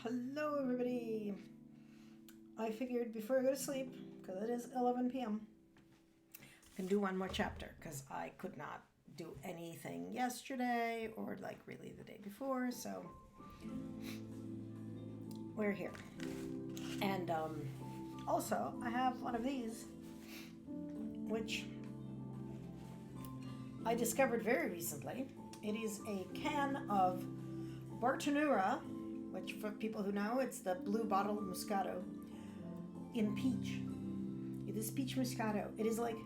Hello everybody. I figured before I go to sleep, because it is 11 p.m., I can do one more chapter, because I could not do anything yesterday or like really the day before, so we're here. And also I have one of these, which I discovered very recently. It is a can of Bartonura, which for people who know, it's the blue bottle Moscato in peach. It is peach Moscato. It is like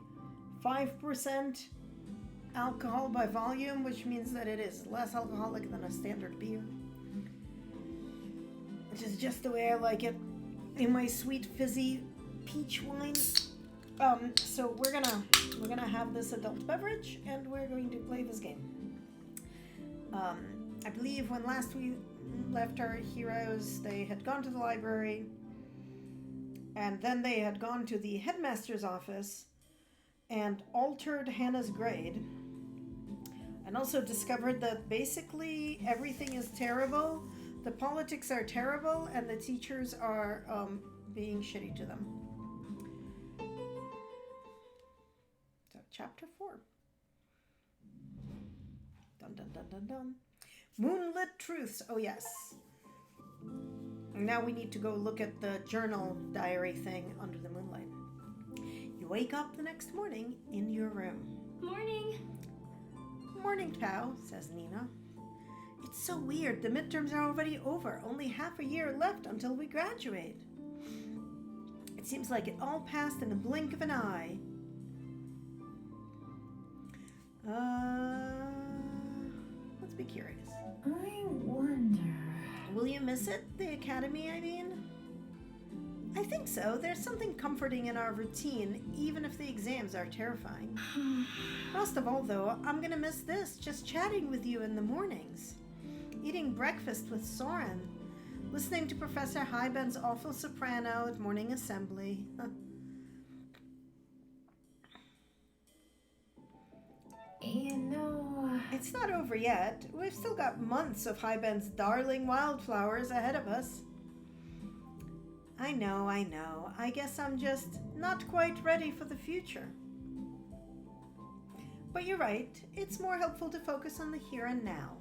5% alcohol by volume, which means that it is less alcoholic than a standard beer. Which is just the way I like it in my sweet fizzy peach wine. So we're gonna have this adult beverage and we're going to play this game. I believe when last we left our heroes, they had gone to the library, and then they had gone to the headmaster's office and altered Hannah's grade, and also discovered that basically everything is terrible. The politics are terrible, and the teachers are being shitty to them. So, chapter 4. Dun dun dun dun dun. Moonlit truths. Oh yes. Now we need to go look at the journal diary thing under the moonlight. You wake up the next morning in your room. Morning. Morning, pal, says Nina. It's so weird. The midterms are already over. Only half a year left until we graduate. It seems like it all passed in the blink of an eye. Let's be curious. I wonder. Will you miss it? The academy, I mean? I think so. There's something comforting in our routine, even if the exams are terrifying. Most of all, though, I'm gonna miss this, just chatting with you in the mornings. Eating breakfast with Soren. Listening to Professor Hyben's awful soprano at morning assembly. You know... It's not over yet. We've still got months of Hyben's darling wildflowers ahead of us. I know. I guess I'm just not quite ready for the future. But you're right. It's more helpful to focus on the here and now.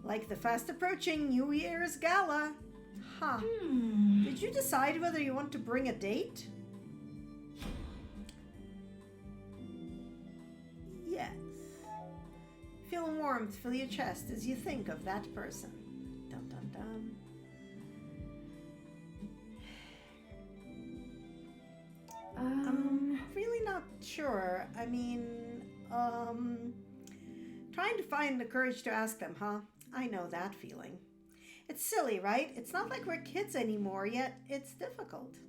Like the fast approaching New Year's gala. Huh. Did you decide whether you want to bring a date? Yes. Feel warmth fill your chest as you think of that person. Dun dun dun. I'm really not sure. I mean, trying to find the courage to ask them, huh? I know that feeling. It's silly, right? It's not like we're kids anymore, yet it's difficult.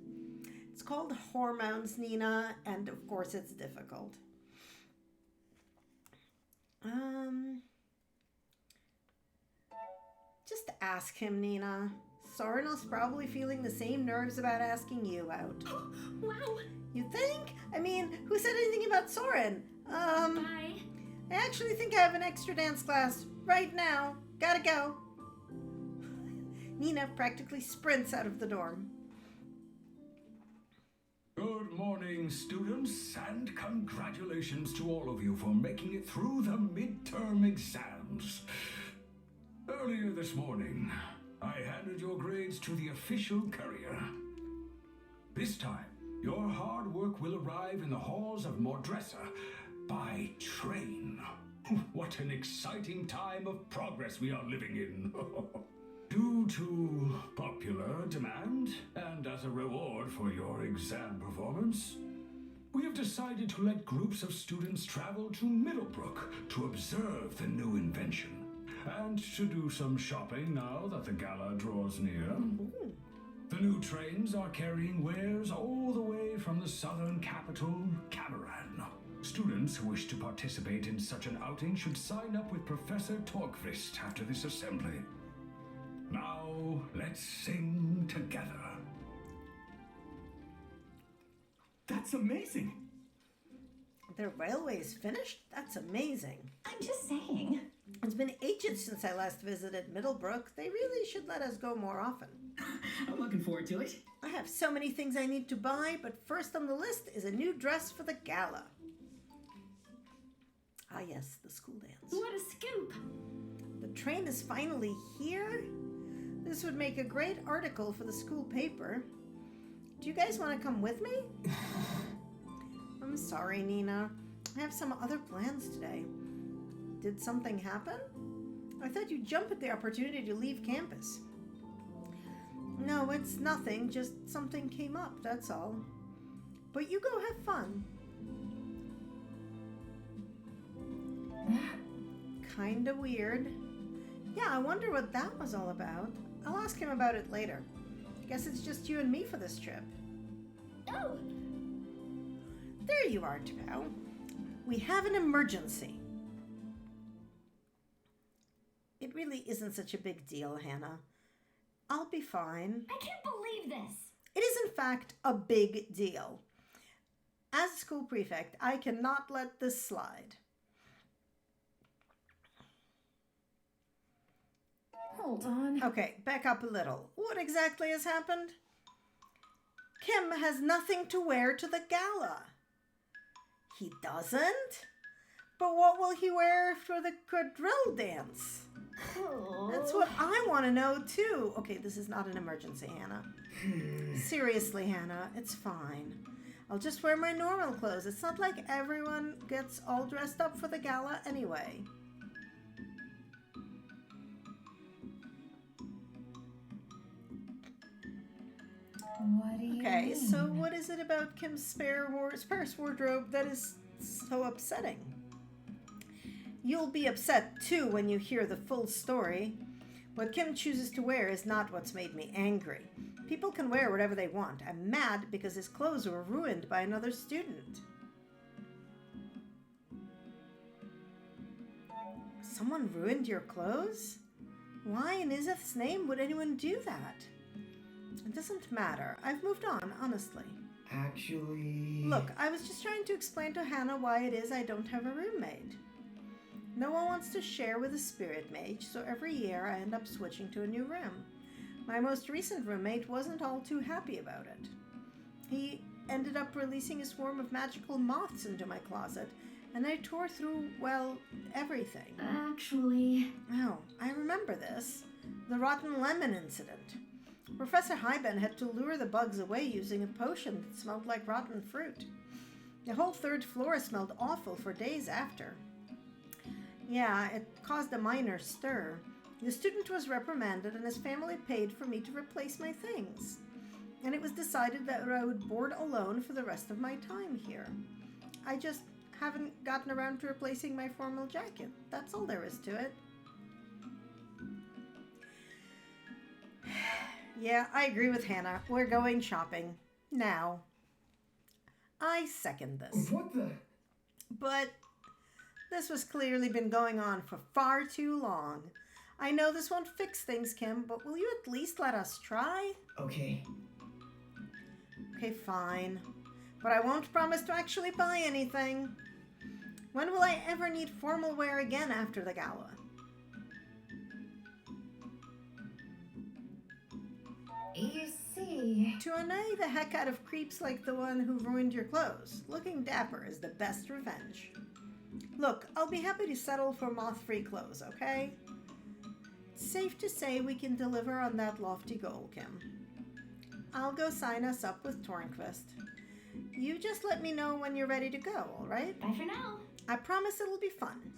It's called hormones, Nina, and of course it's difficult. Just ask him, Nina. Soren's probably feeling the same nerves about asking you out. Wow. You think? I mean, who said anything about Soren? Bye. I actually think I have an extra dance class right now. Gotta go. Nina practically sprints out of the dorm. Good morning, students, and congratulations to all of you for making it through the midterm exams. Earlier this morning, I handed your grades to the official courier. This time, your hard work will arrive in the halls of Mordressa by train. What an exciting time of progress we are living in. Due to popular demand, and as a reward for your exam performance, we have decided to let groups of students travel to Middlebrook to observe the new invention, and to do some shopping now that the gala draws near. The new trains are carrying wares all the way from the southern capital, Cameron. Students who wish to participate in such an outing should sign up with Professor Torquist after this assembly. Now, let's sing together. That's amazing. The railway's finished? That's amazing. I'm just saying. It's been ages since I last visited Middlebrook. They really should let us go more often. I'm looking forward to it. I have so many things I need to buy, but first on the list is a new dress for the gala. Ah yes, the school dance. What a scoop! The train is finally here? This would make a great article for the school paper. Do you guys want to come with me? I'm sorry, Nina. I have some other plans today. Did something happen? I thought you'd jump at the opportunity to leave campus. No, it's nothing. Just something came up, that's all. But you go have fun. Kinda weird. Yeah, I wonder what that was all about. I'll ask him about it later. Guess it's just you and me for this trip. Oh! There you are, Tao. We have an emergency. It really isn't such a big deal, Hannah. I'll be fine. I can't believe this! It is, in fact, a big deal. As school prefect, I cannot let this slide. Hold on. Okay, back up a little. What exactly has happened? Kim has nothing to wear to the gala. He doesn't? But what will he wear for the quadrille dance? Oh. That's what I want to know, too. Okay, this is not an emergency, Hannah. Seriously, Hannah, it's fine. I'll just wear my normal clothes. It's not like everyone gets all dressed up for the gala anyway. What do you Okay, mean? so what is it about Kim's sparse wardrobe that is so upsetting? You'll be upset too when you hear the full story. What Kim chooses to wear is not what's made me angry. People can wear whatever they want. I'm mad because his clothes were ruined by another student. Someone ruined your clothes? Why in Izeth's name would anyone do that? It doesn't matter. I've moved on, honestly. Actually... Look, I was just trying to explain to Hannah why it is I don't have a roommate. No one wants to share with a spirit mage, so every year I end up switching to a new room. My most recent roommate wasn't all too happy about it. He ended up releasing a swarm of magical moths into my closet, and I tore through, well, everything. Actually... Oh, I remember this. The rotten lemon incident. Professor Hyben had to lure the bugs away using a potion that smelled like rotten fruit. The whole third floor smelled awful for days after. Yeah, it caused a minor stir. The student was reprimanded and his family paid for me to replace my things. And it was decided that I would board alone for the rest of my time here. I just haven't gotten around to replacing my formal jacket. That's all there is to it. Yeah, I agree with Hannah. We're going shopping. Now. I second this. What the... But this was clearly been going on for far too long. I know this won't fix things, Kim, but will you at least let us try? Okay. Okay, fine. But I won't promise to actually buy anything. When will I ever need formal wear again after the gala? You see... To annoy the heck out of creeps like the one who ruined your clothes, looking dapper is the best revenge. Look, I'll be happy to settle for moth-free clothes, okay? It's safe to say we can deliver on that lofty goal, Kim. I'll go sign us up with Tornquist. You just let me know when you're ready to go, all right? Bye for now. I promise it'll be fun.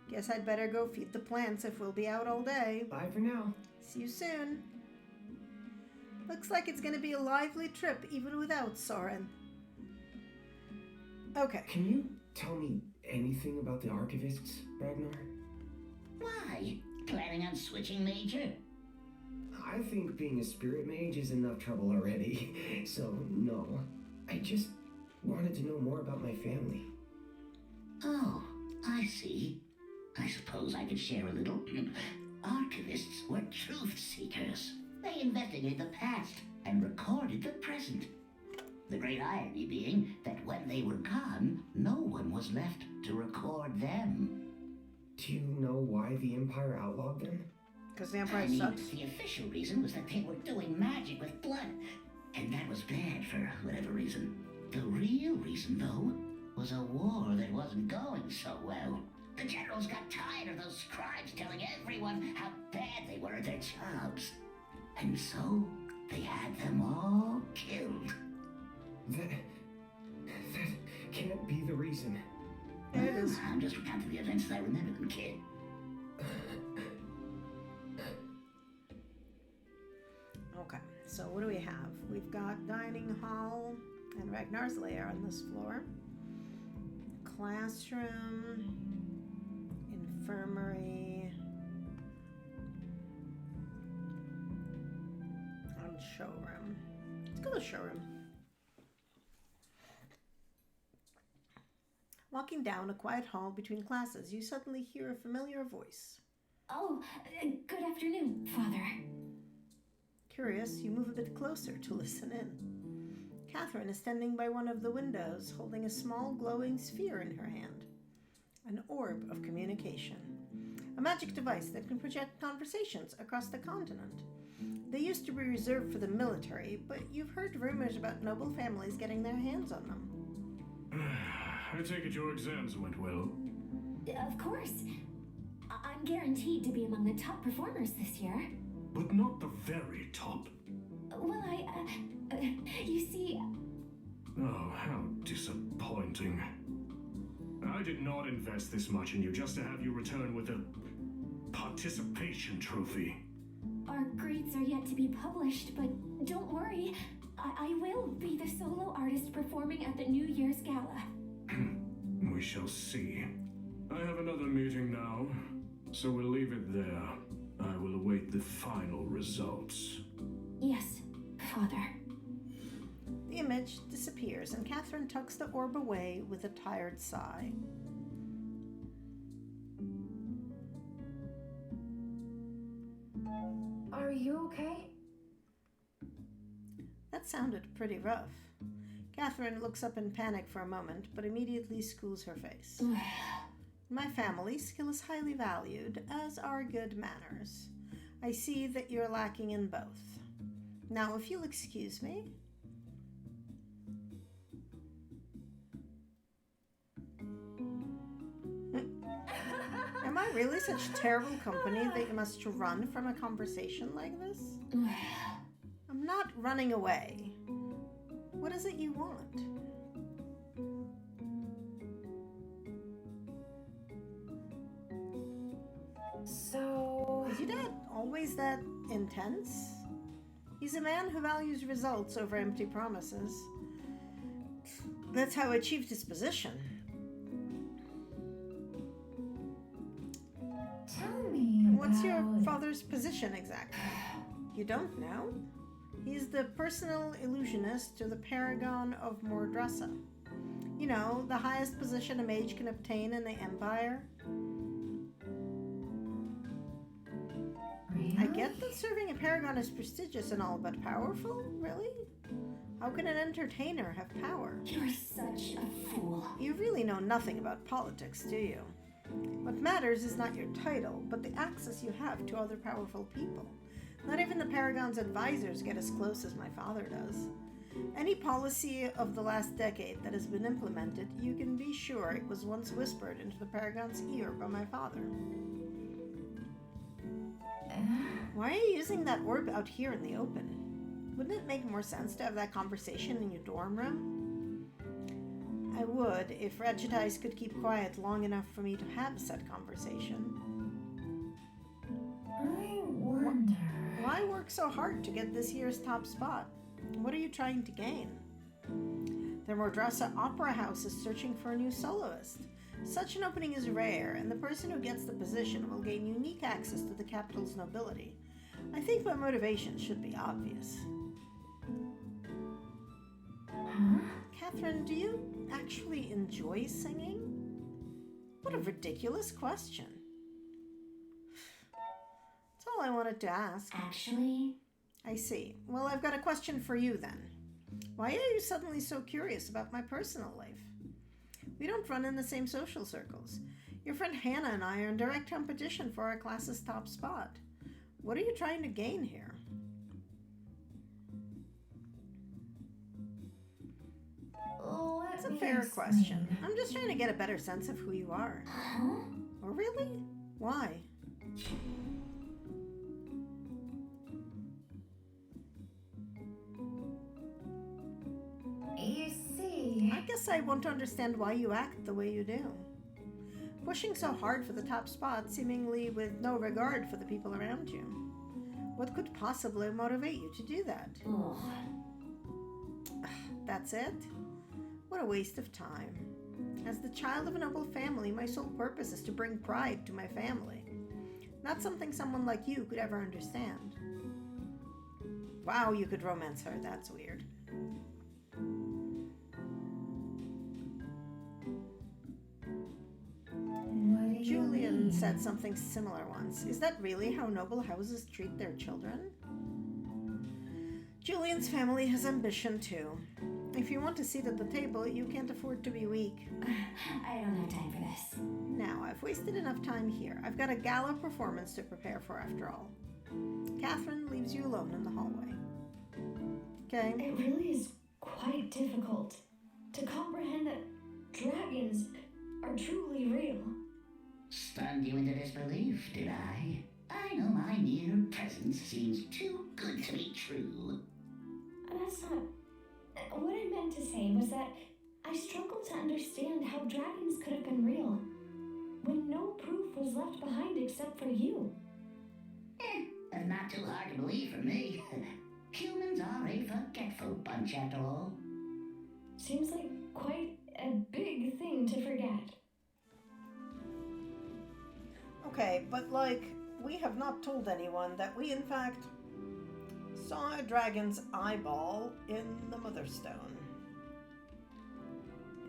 Guess I'd better go feed the plants if we'll be out all day. Bye for now. See you soon. Looks like it's going to be a lively trip even without Soren. Okay. Can you tell me anything about the archivists, Ragnar? Why? Planning on switching, Major? I think being a spirit mage is enough trouble already, so no. I just wanted to know more about my family. Oh, I see. I suppose I could share a little. Archivists were truth seekers. They investigated the past and recorded the present. The great irony being that when they were gone, no one was left to record them. Do you know why the Empire outlawed them? Because the I Empire mean, sucks. the official reason was that they were doing magic with blood. And that was bad for whatever reason. The real reason, though, was a war that wasn't going so well. The generals got tired of those scribes telling everyone how bad they were at their jobs. And so, they had them all killed. That can't be the reason. It is. I'm just recounting the events as I remember them, kid. Okay, so what do we have? We've got dining hall and Ragnar's lair on this floor. Classroom, infirmary, and showroom. Let's go to the showroom. Walking down a quiet hall between classes, you suddenly hear a familiar voice. Oh, good afternoon, Father. Curious, you move a bit closer to listen in. Catherine is standing by one of the windows, holding a small glowing sphere in her hand. An orb of communication. A magic device that can project conversations across the continent. They used to be reserved for the military, but you've heard rumors about noble families getting their hands on them. I take it your exams went well. Of course. I'm guaranteed to be among the top performers this year. But not the very top. Well, you see, Oh, how disappointing. I did not invest this much in you just to have you return with a participation trophy. our grades are yet to be published, but don't worry. I will be the solo artist performing at the New Year's Gala. We shall see. I have another meeting now, so we'll leave it there. I will await the final results. Yes, Father. The image disappears, and Catherine tucks the orb away with a tired sigh. Are you okay? That sounded pretty rough. Catherine looks up in panic for a moment, but immediately schools her face. In my family, skill is highly valued, as are good manners. I see that you're lacking in both. Now, if you'll excuse me. Am I really such terrible company that you must run from a conversation like this? I'm not running away. What is it you want? So... Is your dad always that intense? He's a man who values results over empty promises. That's how he achieved his position. Tell me What's your about- father's position exactly? You don't know? He's the personal illusionist to the Paragon of Mordressa. You know, the highest position a mage can obtain in the Empire. Really? I get that serving a Paragon is prestigious and all, but powerful? Really? How can an entertainer have power? You're such a fool. You really know nothing about politics, do you? What matters is not your title, but the access you have to other powerful people. Not even the Paragon's advisors get as close as my father does. Any policy of the last decade that has been implemented, you can be sure it was once whispered into the Paragon's ear by my father. Why are you using that orb out here in the open? Wouldn't it make more sense to have that conversation in your dorm room? I would, if Wretched Eyes could keep quiet long enough for me to have said conversation. I wonder... Why work so hard to get this year's top spot? What are you trying to gain? The Mordressa Opera House is searching for a new soloist. Such an opening is rare, and the person who gets the position will gain unique access to the capital's nobility. I think my motivation should be obvious. Huh? Catherine, do you actually enjoy singing? What a ridiculous question. That's all I wanted to ask. Actually, I see. Well, I've got a question for you then. Why are you suddenly so curious about my personal life? We don't run in the same social circles. Your friend Hannah and I are in direct competition for our class's top spot. What are you trying to gain here? It's a fair question. I'm just trying to get a better sense of who you are. Huh? Oh, really? Why? You see, I guess I want to understand why you act the way you do. Pushing so hard for the top spot, seemingly with no regard for the people around you. What could possibly motivate you to do that? Ugh. That's it? What a waste of time. As the child of a noble family, my sole purpose is to bring pride to my family. Not something someone like you could ever understand. Wow, you could romance her. That's weird. what do you Julian mean? said something similar once. Is that really how noble houses treat their children? Julian's family has ambition too. If you want a seat at the table, you can't afford to be weak. I don't have time for this. Now, I've wasted enough time here. I've got a gala performance to prepare for after all. Catherine leaves you alone in the hallway. Okay? It really is quite difficult to comprehend that dragons are truly real. Stunned you into disbelief, did I? I know my mere presence seems too good to be true. That's not. What I meant to say was that I struggle to understand how dragons could have been real when no proof was left behind except for you. That's not too hard to believe for me. Humans are a forgetful bunch after all. Seems like quite a big thing to forget. Okay, but we have not told anyone that we in fact saw a dragon's eyeball in the Mother Stone.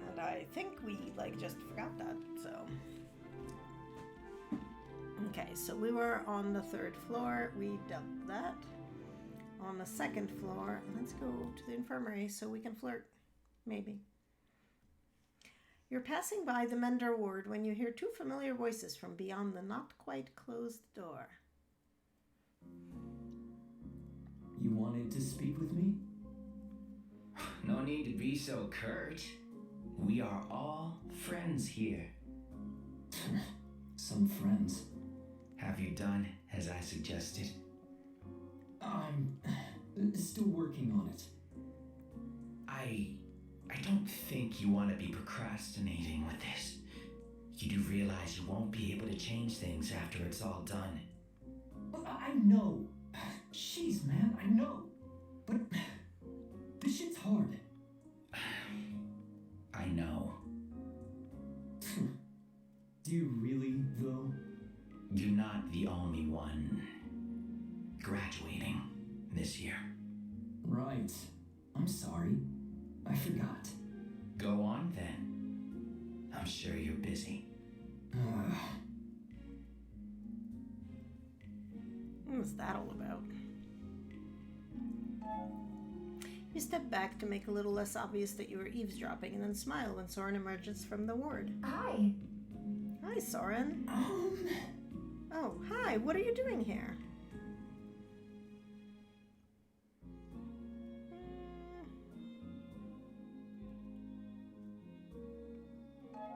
And I think we just forgot that, so. Okay, so we were on the 3rd floor. We dealt with that. On the 2nd floor, let's go to the infirmary so we can flirt. Maybe. You're passing by the Mender ward when you hear 2 familiar voices from beyond the not quite closed door. You wanted to speak with me? No need to be so curt. We are all friends here. Some friends. Have you done as I suggested? I'm still working on it. I don't think you want to be procrastinating with this. You do realize you won't be able to change things after it's all done. I know. Jeez, man, I know. But this shit's hard. I know. Do you really, though? You're not the only one graduating this year. Right. I'm sorry. I forgot. Go on then. I'm sure you're busy. What was that all about? You step back to make a little less obvious that you were eavesdropping and then smile when Soren emerges from the ward. Hi. Hi, Soren. Oh, hi. What are you doing here?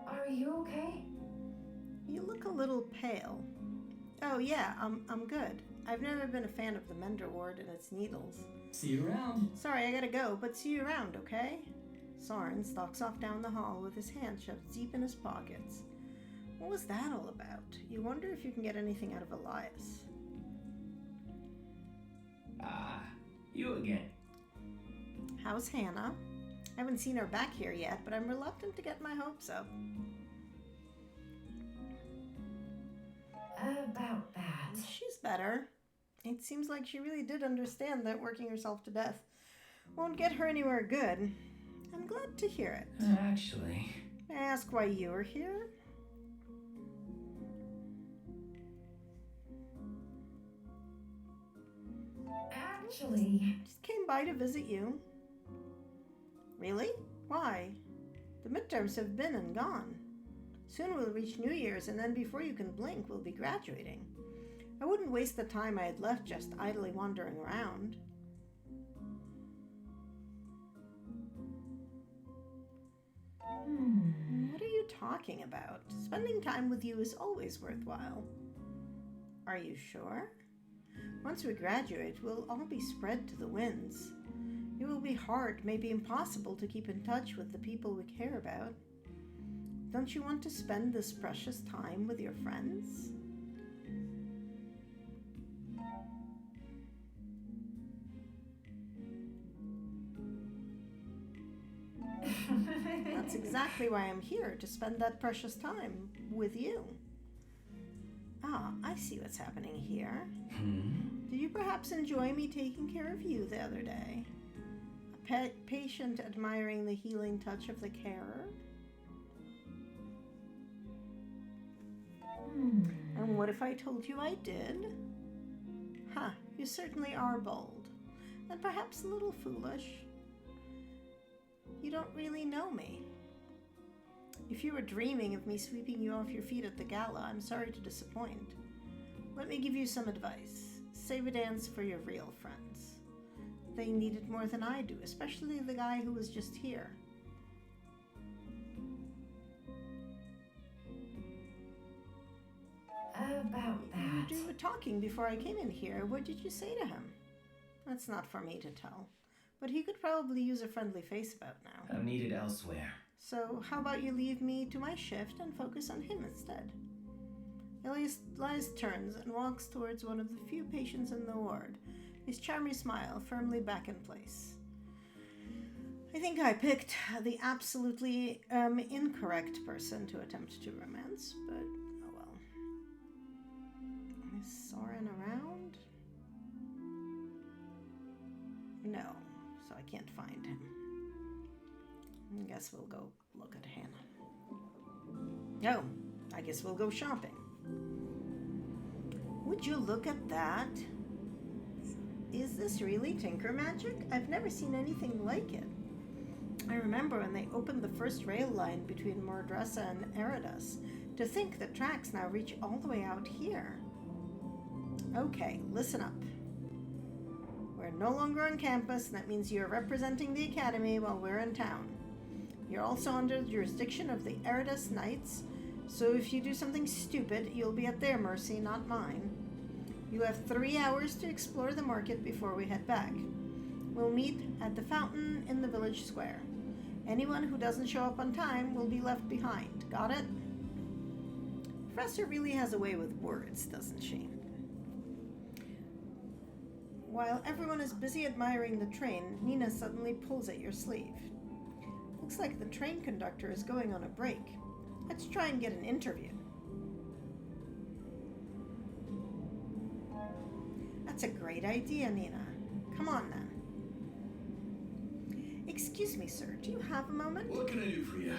Are you okay? You look a little pale. Oh, yeah, I'm good. I've never been a fan of the Mender ward and its needles. See you around. Sorry, I gotta go, but see you around, okay? Soren stalks off down the hall with his hands shoved deep in his pockets. What was that all about? You wonder if you can get anything out of Elias. Ah, you again. How's Hannah? I haven't seen her back here yet, but I'm reluctant to get my hopes up. About that. She's better. It seems like she really did understand that working herself to death won't get her anywhere good. I'm glad to hear it. Actually, May I ask why you are here? Actually, Just came by to visit you. Really? Why? The midterms have been and gone. Soon we'll reach New Year's, and then before you can blink, we'll be graduating. I wouldn't waste the time I had left just idly wandering around. What are you talking about? Spending time with you is always worthwhile. Are you sure? Once we graduate, we'll all be spread to the winds. It will be hard, maybe impossible, to keep in touch with the people we care about. Don't you want to spend this precious time with your friends? That's exactly why I'm here, to spend that precious time with you. Ah, I see what's happening here. Did you perhaps enjoy me taking care of you the other day? A patient admiring the healing touch of the carer? And what if I told you I did? Huh, you certainly are bold. And perhaps a little foolish. You don't really know me. If you were dreaming of me sweeping you off your feet at the gala, I'm sorry to disappoint. Let me give you some advice. Save a dance for your real friends. They need it more than I do, especially the guy who was just here. About that. You were talking before I came in here. What did you say to him? That's not for me to tell, but he could probably use a friendly face about now. I'm needed elsewhere. So how about you leave me to my shift and focus on him instead? Elias turns and walks towards one of the few patients in the ward, his charming smile firmly back in place. I think I picked the absolutely incorrect person to attempt to romance, but oh well. Is Soren around? No, so I can't find him. I guess we'll go look at Hannah. Oh, I guess we'll go shopping. Would you look at that? Is this really Tinker Magic? I've never seen anything like it. I remember when they opened the first rail line between Mordressa and Eridus. To think the tracks now reach all the way out here. Okay, listen up. We're no longer on campus, and that means you're representing the Academy while we're in town. You're also under the jurisdiction of the Eridus Knights, so if you do something stupid, you'll be at their mercy, not mine. You have 3 hours to explore the market before we head back. We'll meet at the fountain in the village square. Anyone who doesn't show up on time will be left behind. Got it? Professor really has a way with words, doesn't she? While everyone is busy admiring the train, Nina suddenly pulls at your sleeve. Looks like the train conductor is going on a break. Let's try and get an interview. That's a great idea, Nina. Come on then. Excuse me, sir. Do you have a moment? What can I do for you?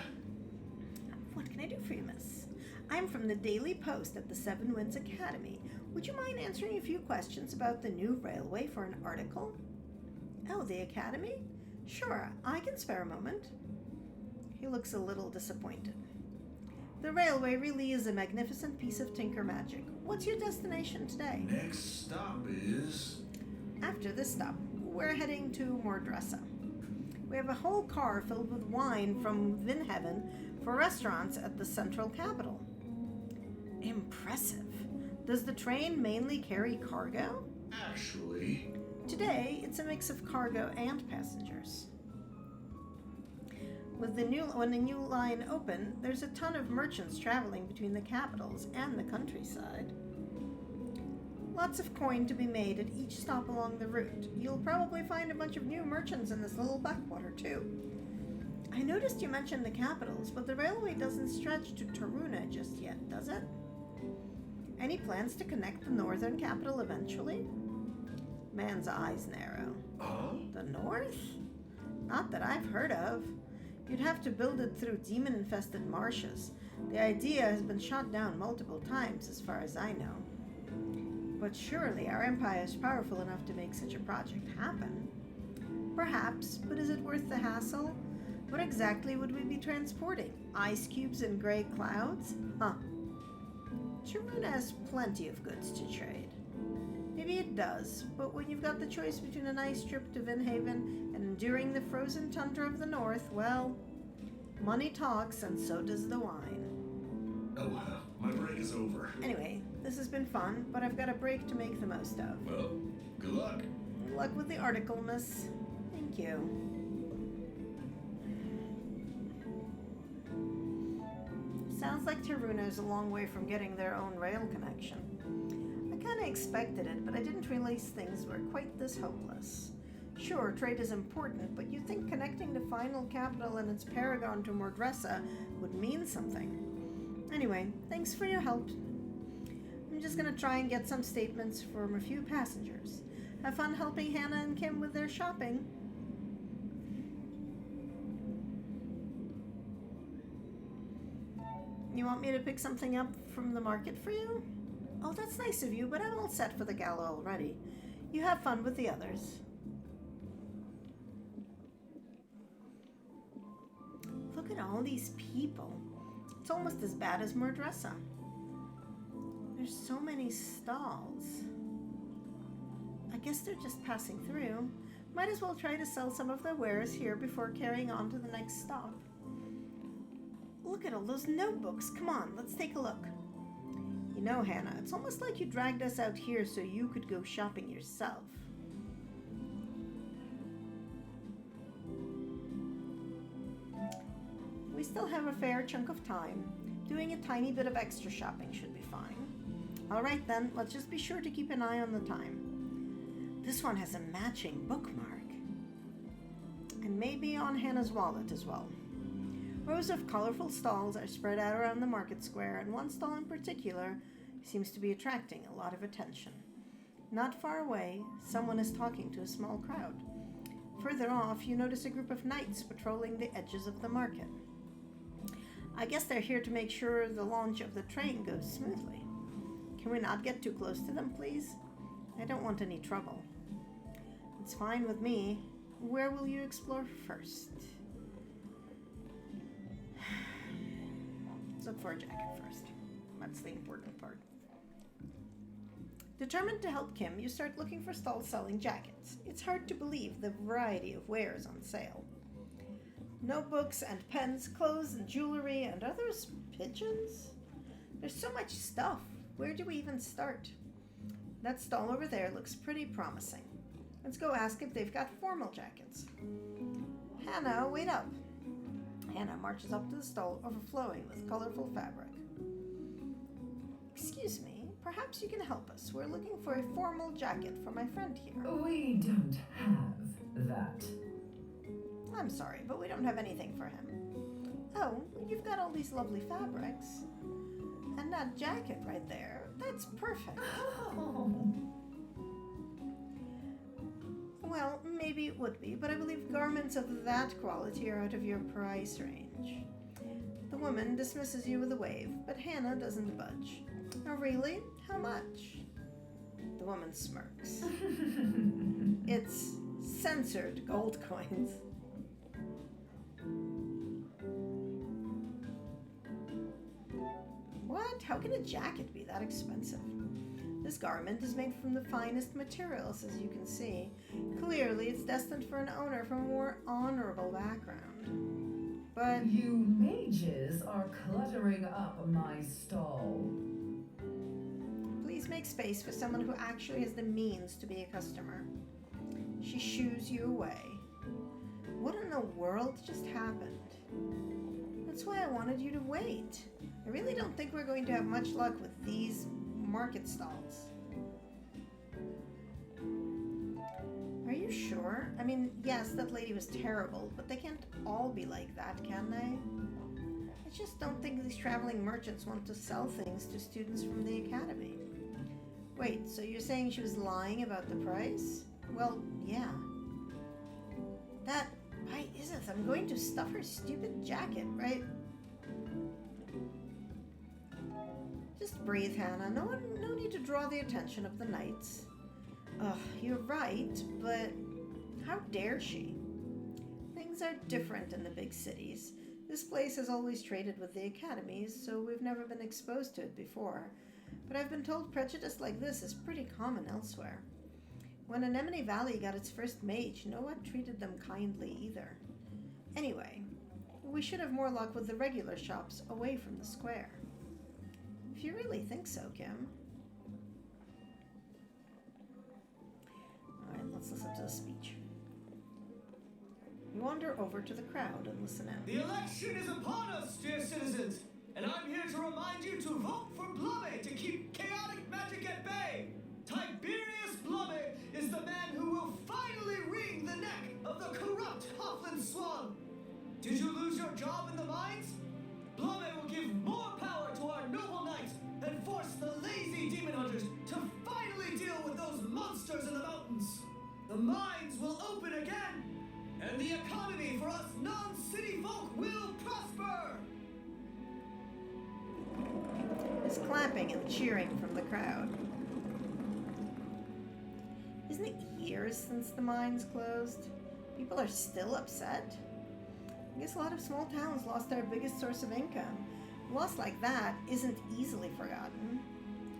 What can I do for you, miss? I'm from the Daily Post at the Seven Winds Academy. Would you mind answering a few questions about the new railway for an article? Oh, the Academy? Sure, I can spare a moment. He looks a little disappointed. The railway really is a magnificent piece of tinker magic. What's your destination today? Next stop is... After this stop, we're heading to Mordressa. We have a whole car filled with wine from Vinheaven for restaurants at the central capital. Impressive. Does the train mainly carry cargo? Actually... Today, it's a mix of cargo and passengers. When the new line opened, there's a ton of merchants traveling between the capitals and the countryside. Lots of coin to be made at each stop along the route. You'll probably find a bunch of new merchants in this little backwater too. I noticed you mentioned the capitals, but the railway doesn't stretch to Taruna just yet, does it? Any plans to connect the northern capital eventually? Man's eyes narrow. The north? Not that I've heard of. You'd have to build it through demon-infested marshes. The idea has been shot down multiple times, as far as I know. But surely our empire is powerful enough to make such a project happen. Perhaps, but is it worth the hassle? What exactly would we be transporting? Ice cubes and gray clouds? Huh. Taruna has plenty of goods to trade. Maybe it does, but when you've got the choice between a nice trip to Vinhaven and enduring the frozen tundra of the north, well, money talks and so does the wine. Oh, my break is over. Anyway, this has been fun, but I've got a break to make the most of. Well, good luck. Good luck with the article, miss. Thank you. Sounds like Taruna's a long way from getting their own rail connection. I kinda expected it, but I didn't realize things were quite this hopeless. Sure, trade is important, but you'd think connecting the final capital and its paragon to Mordressa would mean something. Anyway, thanks for your help. I'm just gonna try and get some statements from a few passengers. Have fun helping Hannah and Kim with their shopping. You want me to pick something up from the market for you? Oh, that's nice of you, but I'm all set for the gala already. You have fun with the others. Look at all these people. It's almost as bad as Mordressa. There's so many stalls. I guess they're just passing through. Might as well try to sell some of their wares here before carrying on to the next stop. Look at all those notebooks. Come on, let's take a look. You know, Hannah, it's almost like you dragged us out here so you could go shopping yourself. We still have a fair chunk of time. Doing a tiny bit of extra shopping should be fine. Alright then, let's just be sure to keep an eye on the time. This one has a matching bookmark. And maybe on Hannah's wallet as well. Rows of colorful stalls are spread out around the market square, and one stall in particular seems to be attracting a lot of attention. Not far away, someone is talking to a small crowd. Further off, you notice a group of knights patrolling the edges of the market. I guess they're here to make sure the launch of the train goes smoothly. Can we not get too close to them, please? I don't want any trouble. It's fine with me. Where will you explore first? Let's look for a jacket first. That's the important part. Determined to help Kim, you start looking for stalls selling jackets. It's hard to believe the variety of wares on sale. Notebooks and pens, clothes and jewelry, and are those pigeons? There's so much stuff. Where do we even start? That stall over there looks pretty promising. Let's go ask if they've got formal jackets. Hannah, wait up. Hannah marches up to the stall overflowing with colorful fabric. Excuse me, perhaps you can help us. We're looking for a formal jacket for my friend here. We don't have that. I'm sorry, but we don't have anything for him. Oh, you've got all these lovely fabrics. And that jacket right there, that's perfect. Oh. Well, maybe it would be, but I believe garments of that quality are out of your price range. The woman dismisses you with a wave, but Hannah doesn't budge. Oh, really? How much? The woman smirks. It's censored gold coins. What? How can a jacket be that expensive? This garment is made from the finest materials, as you can see. Clearly, it's destined for an owner from a more honorable background. But You mages are cluttering up my stall. please make space for someone who actually has the means to be a customer. She shoos you away. What in the world just happened? That's why I wanted you to wait. I really don't think we're going to have much luck with these market stalls. Are you sure? I mean, yes, that lady was terrible, but they can't all be like that, can they? I just don't think these traveling merchants want to sell things to students from the academy. Wait, so you're saying she was lying about the price? Well, yeah. Why isn't I'm going to stuff her stupid jacket, right? Just breathe, Hannah. No need to draw the attention of the knights. Ugh, you're right, but how dare she? Things are different in the big cities. This place has always traded with the academies, so we've never been exposed to it before. But I've been told prejudice like this is pretty common elsewhere. When Anemone Valley got its first mage, no one treated them kindly either. Anyway, we should have more luck with the regular shops away from the square. If you really think so, Kim. Alright, let's listen to the speech. You wander over to the crowd and listen out. The election is upon us, dear citizens, and I'm here to remind you to vote for Blumme to keep chaotic magic at bay. Tiberius Blumme is the man who will finally wring the neck of the corrupt Hoffland Swan. Did you lose your job in the mines? Blumme will give more power to our noble knights and force the lazy demon hunters to finally deal with those monsters in the mountains. The mines will open again, and the economy for us non-city folk will prosper! There's clapping and cheering from the crowd. Isn't it years since the mines closed? People are still upset? I guess a lot of small towns lost their biggest source of income. A loss like that isn't easily forgotten.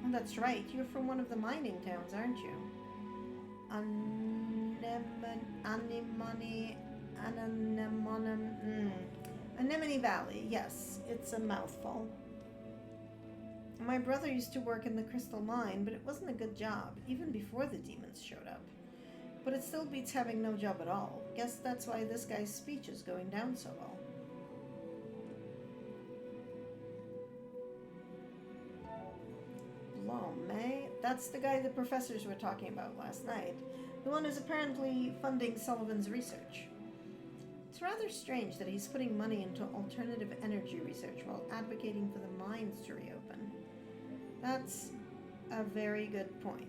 Oh, that's right, you're from one of the mining towns, aren't you? Anemone Valley, yes, it's a mouthful. My brother used to work in the crystal mine, but it wasn't a good job, even before the demons showed up. But it still beats having no job at all. Guess that's why this guy's speech is going down so well. Blumme? That's the guy the professors were talking about last night. The one who's apparently funding Sullivan's research. It's rather strange that he's putting money into alternative energy research while advocating for the mines to reopen. That's a very good point.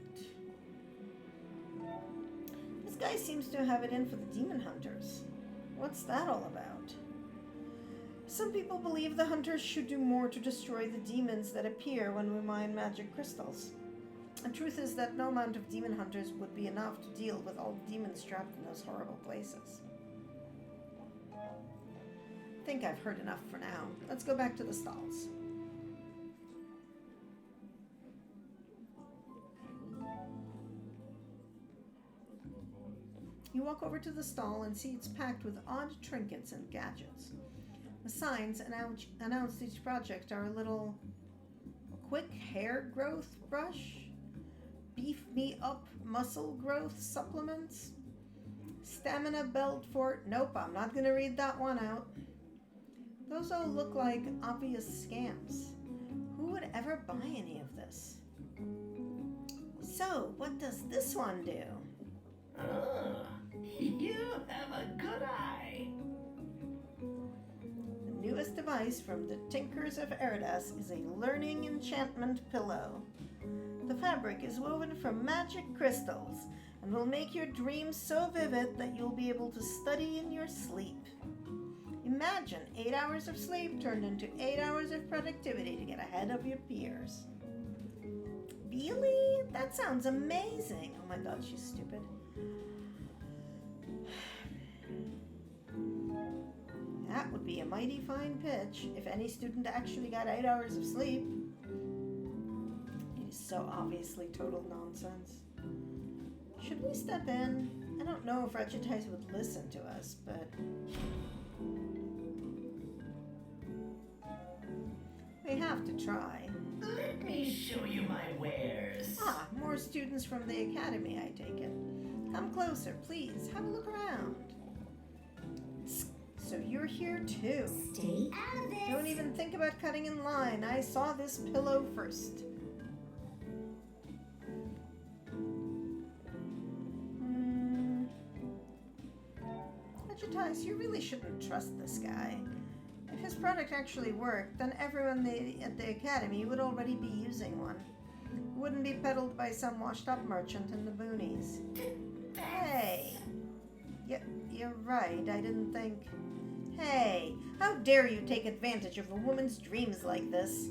This guy seems to have it in for the demon hunters. What's that all about? Some people believe the hunters should do more to destroy the demons that appear when we mine magic crystals. The truth is that no amount of demon hunters would be enough to deal with all the demons trapped in those horrible places. I think I've heard enough for now. Let's go back to the stalls. You walk over to the stall and see it's packed with odd trinkets and gadgets. The signs announced each project are a little quick hair growth brush, beef me up muscle growth supplements, stamina belt for... Nope, I'm not going to read that one out. Those all look like obvious scams. Who would ever buy any of this? So, what does this one do? You have a good eye. The newest device from the Tinkers of Eridas is a learning enchantment pillow. The fabric is woven from magic crystals and will make your dreams so vivid that you'll be able to study in your sleep. Imagine 8 hours of sleep turned into 8 hours of productivity to get ahead of your peers. Really? That sounds amazing. Oh my god, she's stupid. That would be a mighty fine pitch if any student actually got 8 hours of sleep. It is so obviously total nonsense. Should we step in? I don't know if Regitais would listen to us, but... we have to try. Let me show you my wares. Ah, more students from the academy, I take it. Come closer, please. Have a look around. So you're here too. Stay out of this. Don't even think about cutting in line. I saw this pillow first. Regitais, you really shouldn't trust this guy. If his product actually worked, then everyone at the academy would already be using one. It wouldn't be peddled by some washed-up merchant in the boonies. Hey! You're right, I didn't think... Hey! How dare you take advantage of a woman's dreams like this?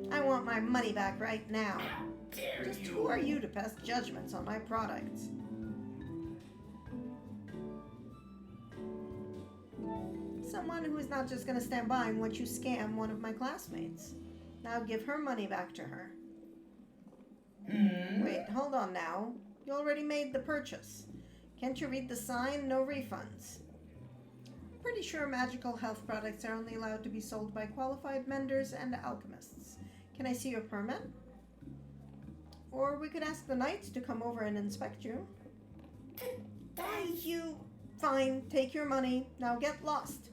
I want my money back right now. Just who are you to pass judgments on my products? Someone who is not just going to stand by and watch you scam one of my classmates. Now give her money back to her. Wait, hold on now. You already made the purchase. Can't you read the sign? No refunds. Pretty sure magical health products are only allowed to be sold by qualified menders and alchemists. Can I see your permit? Or we could ask the knights to come over and inspect you. Thank you. Fine, take your money. Now get lost.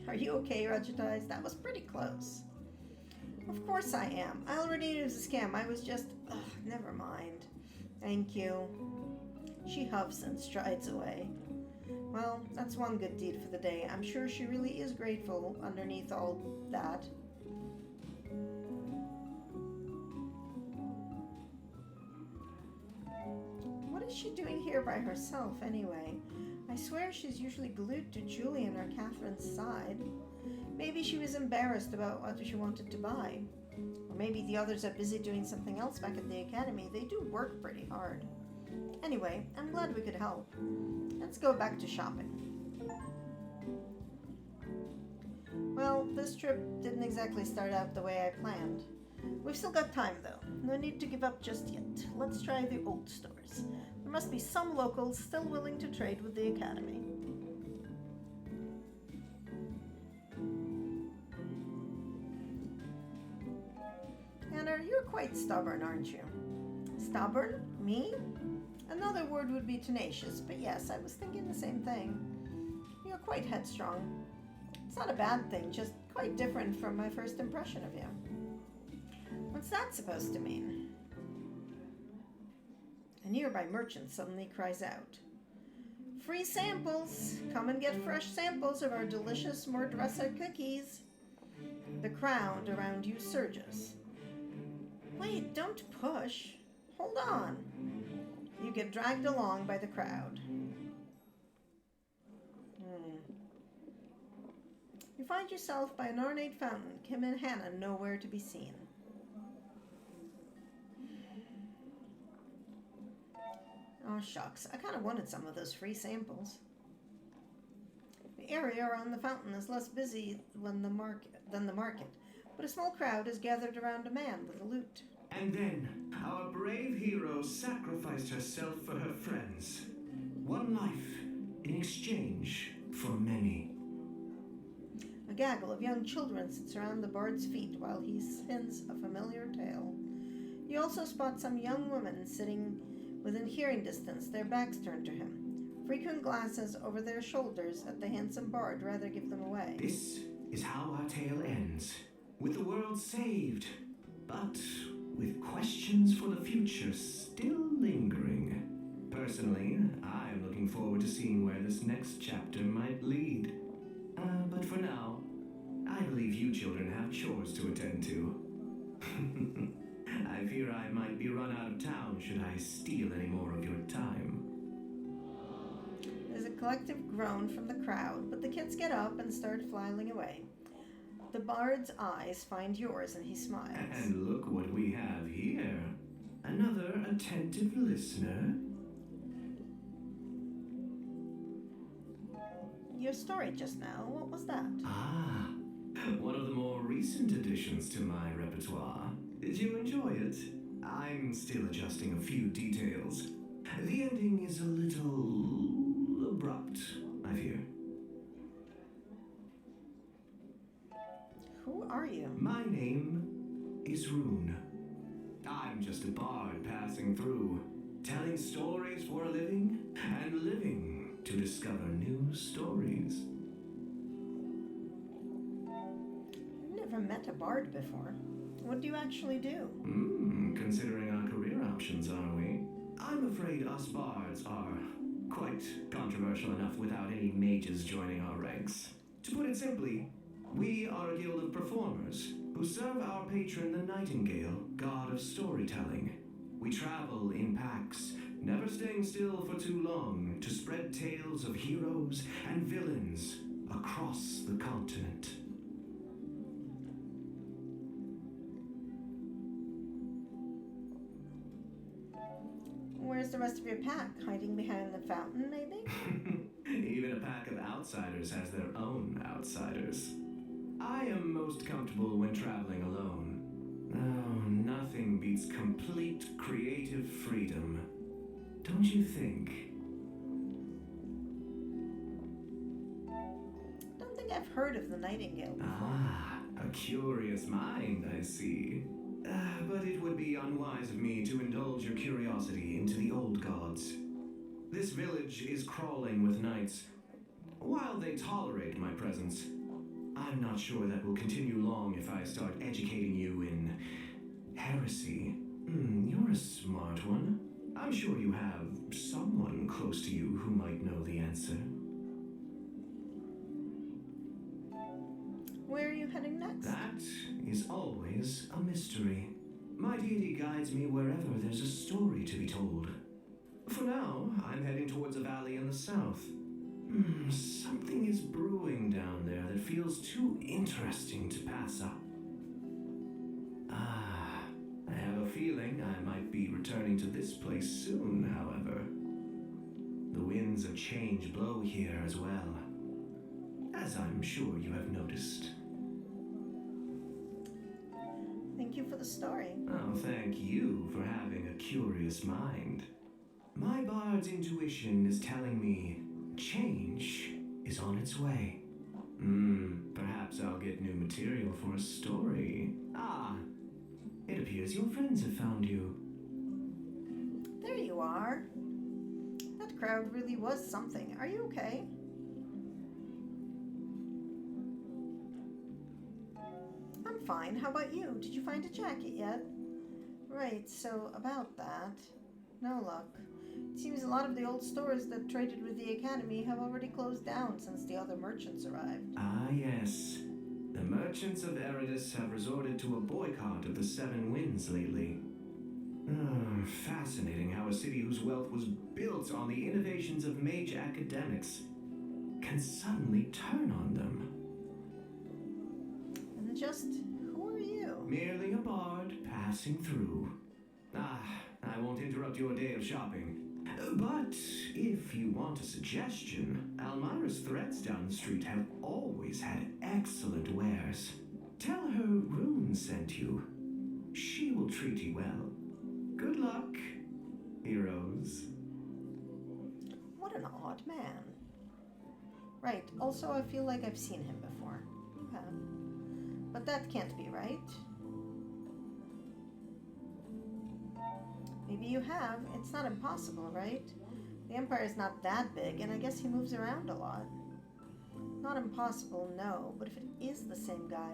Are you okay, Regitais? That was pretty close. Of course I am. I already knew it was a scam. I was just... Ugh, never mind. Thank you. She huffs and strides away. Well, that's one good deed for the day. I'm sure she really is grateful underneath all that. What is she doing here by herself, anyway? I swear she's usually glued to Julian or Catherine's side. Maybe she was embarrassed about what she wanted to buy. Or maybe the others are busy doing something else back at the academy. They do work pretty hard. Anyway, I'm glad we could help. Let's go back to shopping. Well, this trip didn't exactly start out the way I planned. We've still got time, though. No need to give up just yet. Let's try the old stores. There must be some locals still willing to trade with the academy. Anna, you're quite stubborn, aren't you? Stubborn? Me? Another word would be tenacious, but yes, I was thinking the same thing. You're quite headstrong. It's not a bad thing, just quite different from my first impression of you. What's that supposed to mean? A nearby merchant suddenly cries out, "Free samples! Come and get fresh samples of our delicious Mordressa cookies." The crowd around you surges. Wait, don't push. Hold on. You get dragged along by the crowd. You find yourself by an ornate fountain. Kim and Hannah nowhere to be seen. Oh, shucks. I kind of wanted some of those free samples. The area around the fountain is less busy than the market, but a small crowd is gathered around a man with a lute. And then, our brave hero sacrificed herself for her friends. One life in exchange for many. A gaggle of young children sits around the bard's feet while he spins a familiar tale. You also spot some young women sitting within hearing distance, their backs turned to him. Frequent glances over their shoulders at the handsome bard rather give them away. This is how our tale ends, with the world saved, but with questions for the future still lingering. Personally, I'm looking forward to seeing where this next chapter might lead. But for now, I believe you children have chores to attend to. I fear I might be run out of town should I steal any more of your time. There's a collective groan from the crowd, but the kids get up and start filing away. The bard's eyes find yours and he smiles. And look what we have here. Another attentive listener. Your story just now, what was that? Ah, one of the more recent additions to my repertoire. Did you enjoy it? I'm still adjusting a few details. The ending is a little abrupt, I fear. Who are you? My name is Rune. I'm just a bard passing through, telling stories for a living, and living to discover new stories. I've never met a bard before. What do you actually do? Considering our career options, are we? I'm afraid us bards are quite controversial enough without any mages joining our ranks. To put it simply, we are a guild of performers who serve our patron the Nightingale, god of storytelling. We travel in packs, never staying still for too long, to spread tales of heroes and villains across the continent. Where's the rest of your pack? Hiding behind the fountain, maybe? Even a pack of outsiders has their own outsiders. I am most comfortable when traveling alone. Oh, nothing beats complete creative freedom. Don't you think? Don't think I've heard of the Nightingale before. Ah, a curious mind, I see. But it would be unwise of me to indulge your curiosity into the old gods. This village is crawling with knights. While they tolerate my presence, I'm not sure that will continue long if I start educating you in heresy. You're a smart one. I'm sure you have someone close to you who might know the answer. Where are you heading next? That is always a mystery. My deity guides me wherever there's a story to be told. For now, I'm heading towards a valley in the south. Something is brewing down there that feels too interesting to pass up. I have a feeling I might be returning to this place soon, however. The winds of change blow here as well, as I'm sure you have noticed. Thank you for the story. Oh, thank you for having a curious mind. My bard's intuition is telling me change is on its way. Perhaps I'll get new material for a story. It appears your friends have found you. There you are. That crowd really was something. Are you okay? I'm fine. How about you? Did you find a jacket yet? Right, so about that. No luck. It seems a lot of the old stores that traded with the Academy have already closed down since the other merchants arrived. Ah, yes. The merchants of Eridus have resorted to a boycott of the Seven Winds lately. Fascinating how a city whose wealth was built on the innovations of mage academics can suddenly turn on them. And just, who are you? Merely a bard passing through. I won't interrupt your day of shopping. But if you want a suggestion, Almira's threads down the street have always had excellent wares. Tell her Rune sent you. She will treat you well. Good luck, heroes. What an odd man. Right, also I feel like I've seen him before. You have. But that can't be right. Maybe you have. It's not impossible, right? The Empire is not that big, and I guess he moves around a lot. Not impossible, no, but if it is the same guy,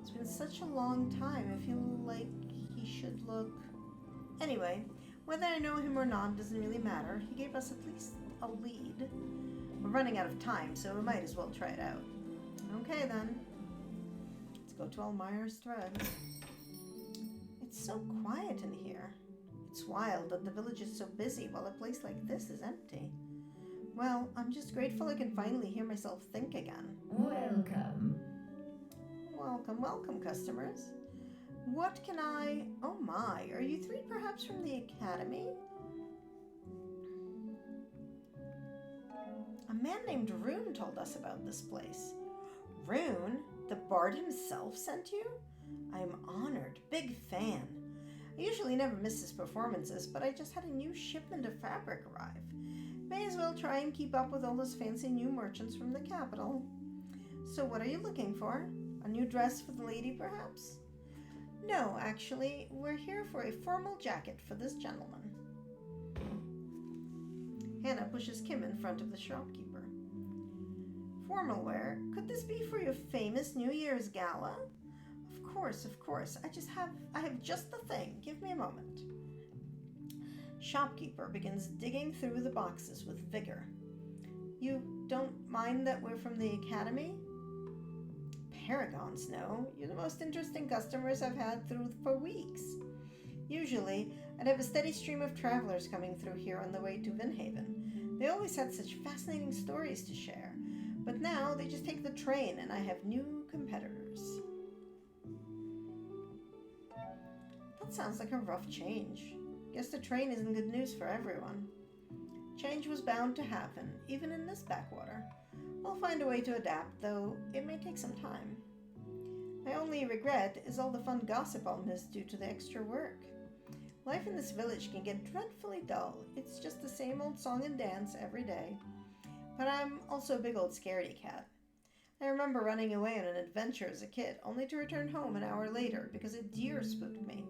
it's been such a long time, I feel like he should look... Anyway, whether I know him or not doesn't really matter. He gave us at least a lead. We're running out of time, so we might as well try it out. Okay, then. Let's go to Almira's threads. It's so quiet in here. It's wild that the village is so busy while a place like this is empty. Well, I'm just grateful I can finally hear myself think again. Welcome. Welcome, welcome, customers. What can I... Oh my, are you three perhaps from the Academy? A man named Rune told us about this place. Rune? The bard himself sent you? I am honored, big fan. I usually never miss his performances, but I just had a new shipment of fabric arrive. May as well try and keep up with all those fancy new merchants from the capital. So what are you looking for? A new dress for the lady, perhaps? No, actually, we're here for a formal jacket for this gentleman. Hannah pushes Kim in front of the shopkeeper. Formal wear? Could this be for your famous New Year's gala? Of course. I have just the thing. Give me a moment. Shopkeeper begins digging through the boxes with vigor. You don't mind that we're from the Academy? Paragons, no. You're the most interesting customers I've had through for weeks. Usually, I'd have a steady stream of travelers coming through here on the way to Vinhaven. They always had such fascinating stories to share. But now they just take the train and I have new competitors. That sounds like a rough change. Guess the train isn't good news for everyone. Change was bound to happen, even in this backwater. I'll find a way to adapt, though it may take some time. My only regret is all the fun gossip I'll miss due to the extra work. Life in this village can get dreadfully dull. It's just the same old song and dance every day. But I'm also a big old scaredy cat. I remember running away on an adventure as a kid, only to return home an hour later because a deer spooked me.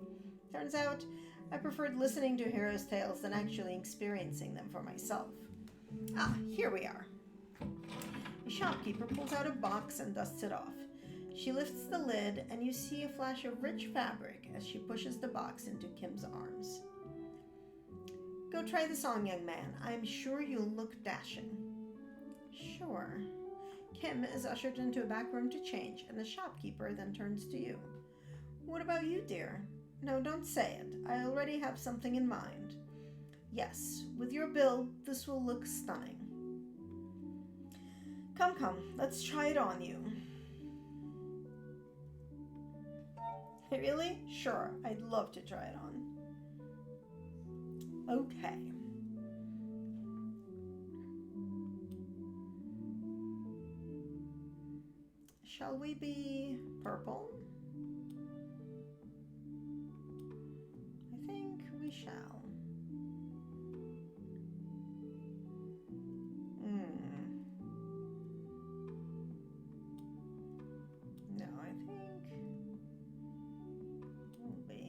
Turns out, I preferred listening to heroes' tales than actually experiencing them for myself. Ah, here we are. The shopkeeper pulls out a box and dusts it off. She lifts the lid, and you see a flash of rich fabric as she pushes the box into Kim's arms. Go try the song, young man. I'm sure you'll look dashing. Sure. Kim is ushered into a back room to change, and the shopkeeper then turns to you. What about you, dear? No, don't say it. I already have something in mind. Yes, with your build, this will look stunning. Come, let's try it on you. Really? Sure, I'd love to try it on. Okay. Shall we be purple? I think we shall. No, I think we'll be.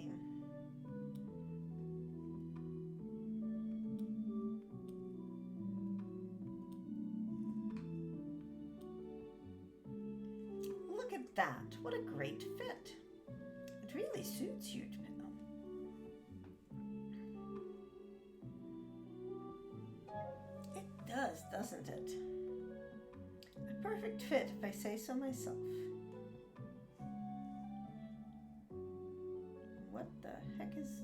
Look at that. What a great fit. It really suits you, Bill. It does, doesn't it? A perfect fit, if I say so myself. What the heck is...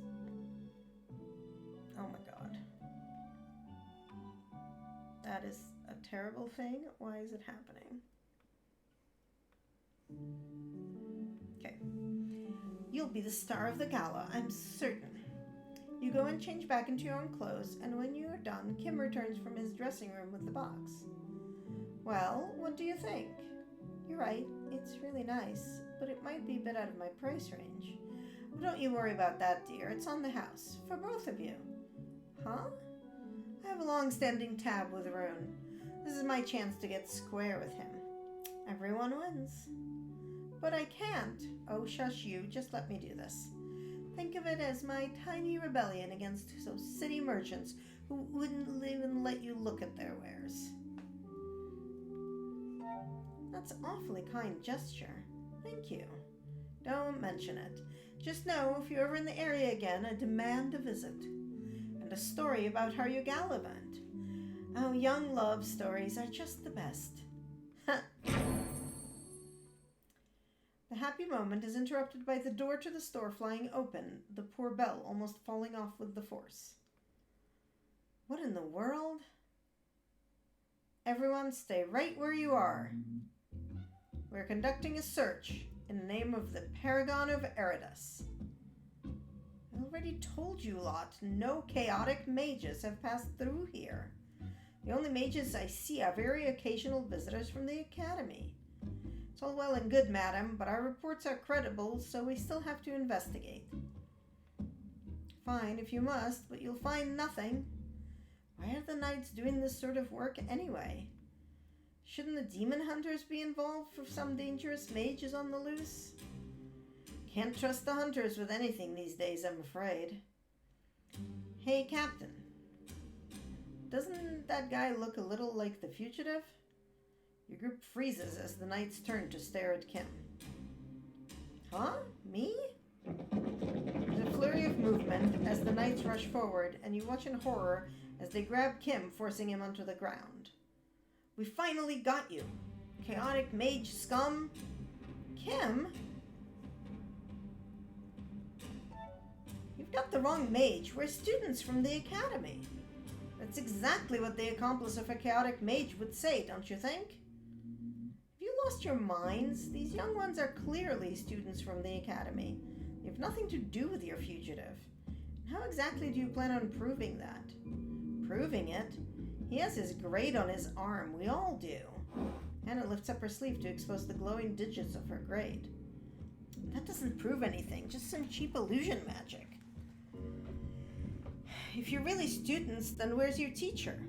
Oh my god. That is a terrible thing. Why is it happening? Okay. You'll be the star of the gala, I'm certain. You go and change back into your own clothes, and when you are done, Kim returns from his dressing room with the box. Well, what do you think? You're right, it's really nice, but it might be a bit out of my price range. But don't you worry about that, dear. It's on the house, for both of you. Huh? I have a long-standing tab with Rune. This is my chance to get square with him. Everyone wins. But I can't. Oh, shush you. Just let me do this. Think of it as my tiny rebellion against those city merchants who wouldn't even let you look at their wares. That's an awfully kind gesture. Thank you. Don't mention it. Just know, if you're ever in the area again, I demand a visit. And a story about how you gallivant. Oh, young love stories are just the best. The happy moment is interrupted by the door to the store flying open, the poor bell almost falling off with the force. What in the world? Everyone stay right where you are. We're conducting a search in the name of the Paragon of Eridus. I already told you lot, no chaotic mages have passed through here. The only mages I see are very occasional visitors from the Academy. It's all well and good, madam, but our reports are credible, so we still have to investigate. Fine, if you must, but you'll find nothing. Why are the knights doing this sort of work anyway? Shouldn't the demon hunters be involved if some dangerous mage is on the loose? Can't trust the hunters with anything these days, I'm afraid. Hey, Captain. Doesn't that guy look a little like the fugitive? Your group freezes as the knights turn to stare at Kim. Huh? Me? There's a flurry of movement as the knights rush forward, and you watch in horror as they grab Kim, forcing him onto the ground. We finally got you, chaotic mage scum. Kim? You've got the wrong mage. We're students from the Academy. That's exactly what the accomplice of a chaotic mage would say, don't you think? Have you lost your minds? These young ones are clearly students from the Academy. They have nothing to do with your fugitive. How exactly do you plan on proving that? Proving it? He has his grade on his arm. We all do. Hannah lifts up her sleeve to expose the glowing digits of her grade. That doesn't prove anything, just some cheap illusion magic. If you're really students, then where's your teacher?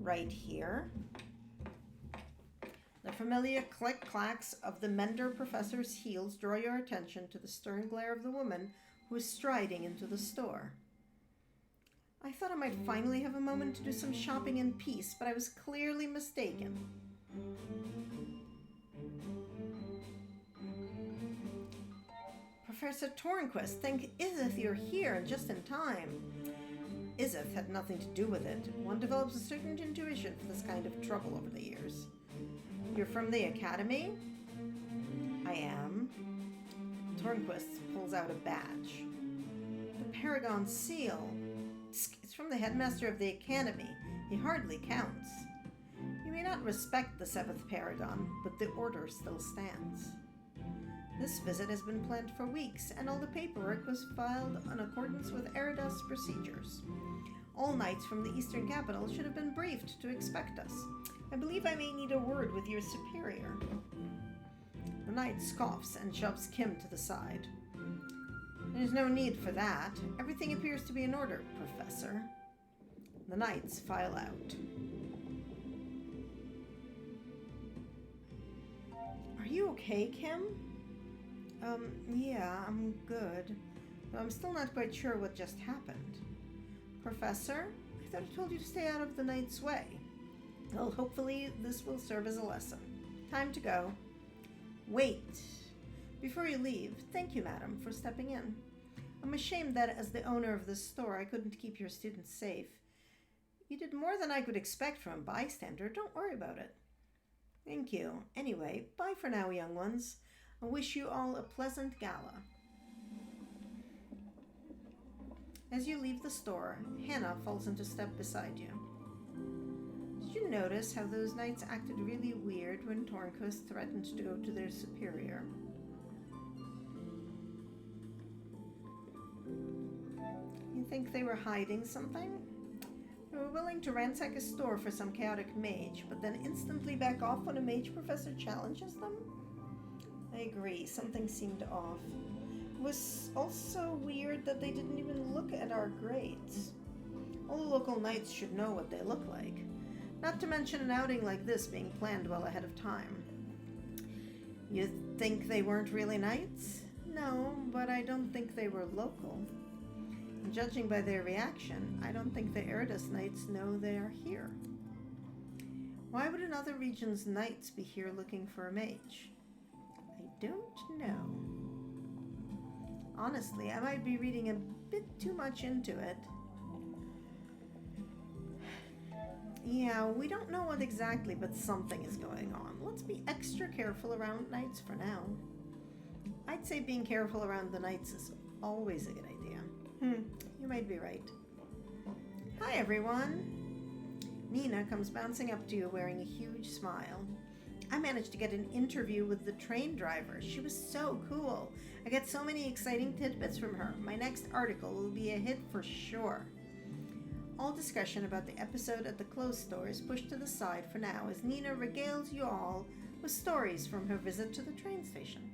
Right here. The familiar click-clacks of the Mender professor's heels draw your attention to the stern glare of the woman who is striding into the store. I thought I might finally have a moment to do some shopping in peace, but I was clearly mistaken. Professor Tornquist, thank Izeth you're here and just in time. Izeth had nothing to do with it. One develops a certain intuition for this kind of trouble over the years. You're from the Academy? I am. Tornquist pulls out a badge. The Paragon Seal. It's from the headmaster of the Academy. He hardly counts. You may not respect the 7th Paragon, but the order still stands. This visit has been planned for weeks, and all the paperwork was filed in accordance with Eridas procedures. All knights from the Eastern Capital should have been briefed to expect us. I believe I may need a word with your superior. The knight scoffs and shoves Kim to the side. There's no need for that. Everything appears to be in order, Professor. The knights file out. Are you okay, Kim? Yeah, I'm good. Though I'm still not quite sure what just happened. Professor, I thought I told you to stay out of the knight's way. Well, hopefully this will serve as a lesson. Time to go. Wait. Before you leave, thank you, madam, for stepping in. I'm ashamed that as the owner of this store, I couldn't keep your students safe. You did more than I could expect from a bystander. Don't worry about it. Thank you. Anyway, bye for now, young ones. I wish you all a pleasant gala. As you leave the store, Hannah falls into step beside you. Did you notice how those knights acted really weird when Tornquist threatened to go to their superior? You think they were hiding something? They were willing to ransack a store for some chaotic mage, but then instantly back off when a mage professor challenges them? I agree, something seemed off. It was also weird that they didn't even look at our grades. All the local knights should know what they look like. Not to mention an outing like this being planned well ahead of time. You think they weren't really knights? No, but I don't think they were local. And judging by their reaction, I don't think the Eridas knights know they are here. Why would another region's knights be here looking for a mage? I don't know. Honestly, I might be reading a bit too much into it. Yeah, we don't know what exactly, but something is going on. Let's be extra careful around knights for now. I'd say being careful around the knights is always a good idea. You might be right. Hi, everyone. Nina comes bouncing up to you wearing a huge smile. I managed to get an interview with the train driver. She was so cool. I get so many exciting tidbits from her. My next article will be a hit for sure. All discussion about the episode at the clothes store is pushed to the side for now as Nina regales you all with stories from her visit to the train station.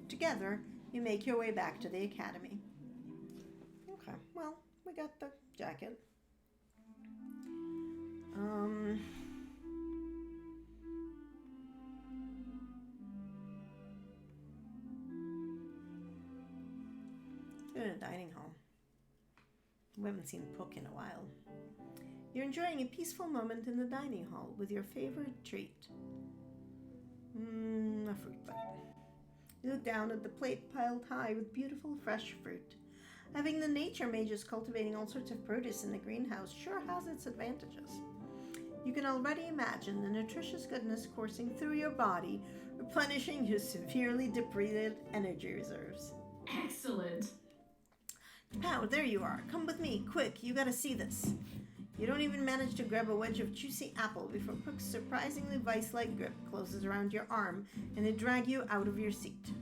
Together, you make your way back to the academy. Okay, well, we got the jacket. Go to the dining hall. We haven't seen Puck in a while. You're enjoying a peaceful moment in the dining hall with your favorite treat. A fruit bite. You look down at the plate piled high with beautiful fresh fruit. Having the nature mages cultivating all sorts of produce in the greenhouse sure has its advantages. You can already imagine the nutritious goodness coursing through your body, replenishing your severely depleted energy reserves. Excellent. Pow, there you are. Come with me, quick, you gotta see this. You don't even manage to grab a wedge of juicy apple before Puck's surprisingly vice-like grip closes around your arm and they drag you out of your seat.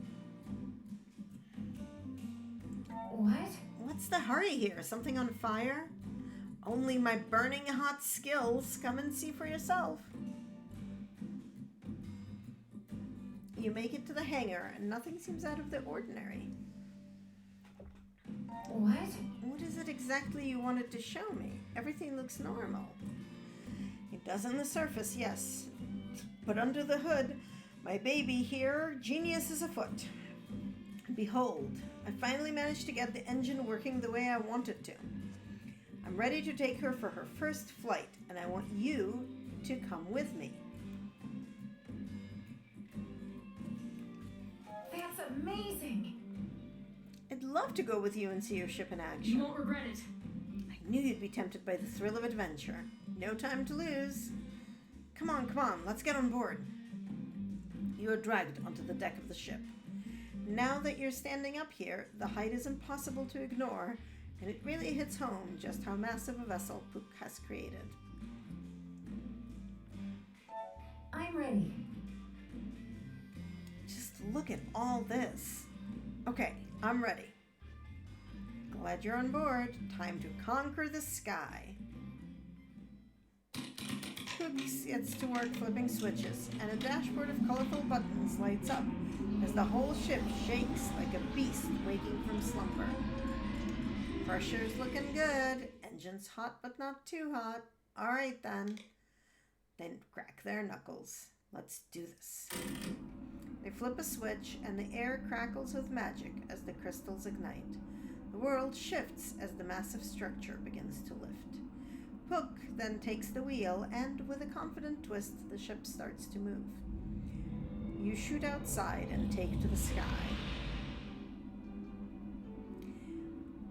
What? What's the hurry here? Something on fire? Only my burning hot skills. Come and see for yourself. You make it to the hangar, and nothing seems out of the ordinary. What? What is it exactly you wanted to show me? Everything looks normal. It does on the surface, yes. But under the hood, my baby here, genius is afoot. Behold, I finally managed to get the engine working the way I want it to. I'm ready to take her for her first flight, and I want you to come with me. That's amazing. I'd love to go with you and see your ship in action. You won't regret it. I knew you'd be tempted by the thrill of adventure. No time to lose. Come on, let's get on board. You are dragged onto the deck of the ship. Now that you're standing up here, the height is impossible to ignore, and it really hits home just how massive a vessel Pook has created. I'm ready. Just look at all this. Okay, I'm ready. Glad you're on board. Time to conquer the sky. Pook gets to work flipping switches, and a dashboard of colorful buttons lights up as the whole ship shakes like a beast waking from slumber. Pressure's looking good. Engine's hot but not too hot. All right then. Then crack their knuckles. Let's do this. They flip a switch and the air crackles with magic as the crystals ignite. The world shifts as the massive structure begins to lift. Pook then takes the wheel and with a confident twist the ship starts to move. You shoot outside and take to the sky.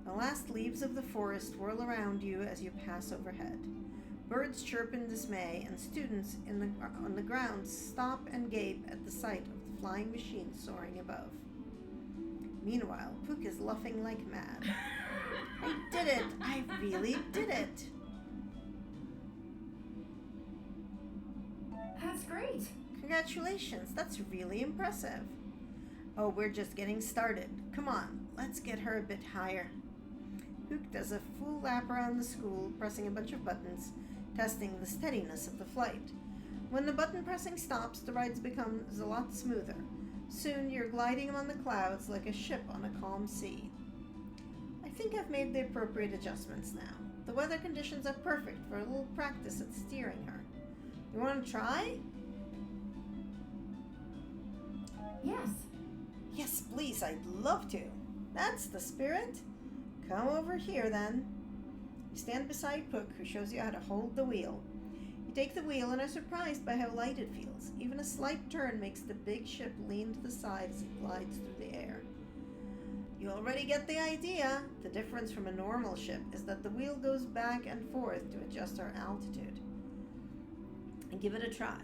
The last leaves of the forest whirl around you as you pass overhead. Birds chirp in dismay, and students on the ground stop and gape at the sight of the flying machine soaring above. Meanwhile, Pook is luffing like mad. I did it! I really did it! That's great. Congratulations, that's really impressive. Oh, we're just getting started. Come on, let's get her a bit higher. Pook does a full lap around the school, pressing a bunch of buttons, testing the steadiness of the flight. When the button pressing stops, the ride becomes a lot smoother. Soon you're gliding among the clouds like a ship on a calm sea. I think I've made the appropriate adjustments now. The weather conditions are perfect for a little practice at steering her. You want to try? Yes. Yes, please, I'd love to. That's the spirit. Come over here, then. You stand beside Pook, who shows you how to hold the wheel. You take the wheel and are surprised by how light it feels. Even a slight turn makes the big ship lean to the side as it glides through the air. You already get the idea. The difference from a normal ship is that the wheel goes back and forth to adjust our altitude. And give it a try.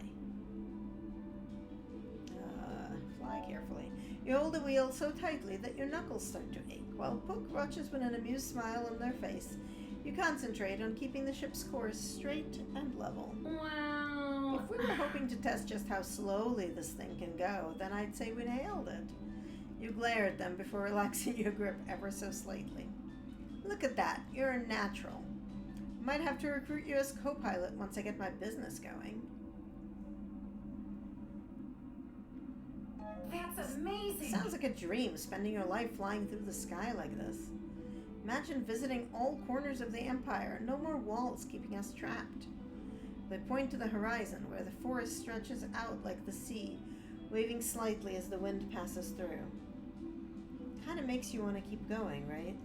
Fly carefully. You hold the wheel so tightly that your knuckles start to ache, while Pook watches with an amused smile on their face. You concentrate on keeping the ship's course straight and level. Wow. If we were hoping to test just how slowly this thing can go, then I'd say we'd nailed it. You glare at them before relaxing your grip ever so slightly. Look at that. You're a natural. Might have to recruit you as co-pilot once I get my business going. That's amazing. Sounds like a dream, spending your life flying through the sky like this. Imagine visiting all corners of the Empire, no more walls keeping us trapped. They point to the horizon, where the forest stretches out like the sea, waving slightly as the wind passes through. Kinda makes you want to keep going, right?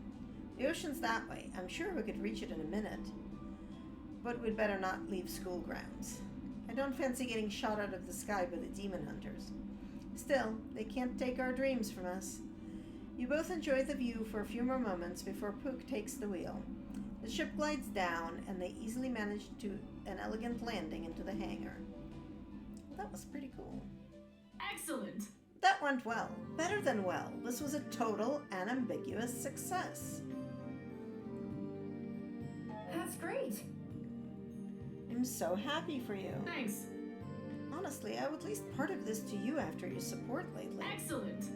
The ocean's that way. I'm sure we could reach it in a minute. But we'd better not leave school grounds. I don't fancy getting shot out of the sky by the demon hunters. Still, they can't take our dreams from us. You both enjoy the view for a few more moments before Pook takes the wheel. The ship glides down, and they easily manage to an elegant landing into the hangar. That was pretty cool. Excellent. That went well. Better than well. This was a total, unambiguous success. That's great. I'm so happy for you. Thanks. Honestly, I owe at least part of this to you after your support lately. Excellent.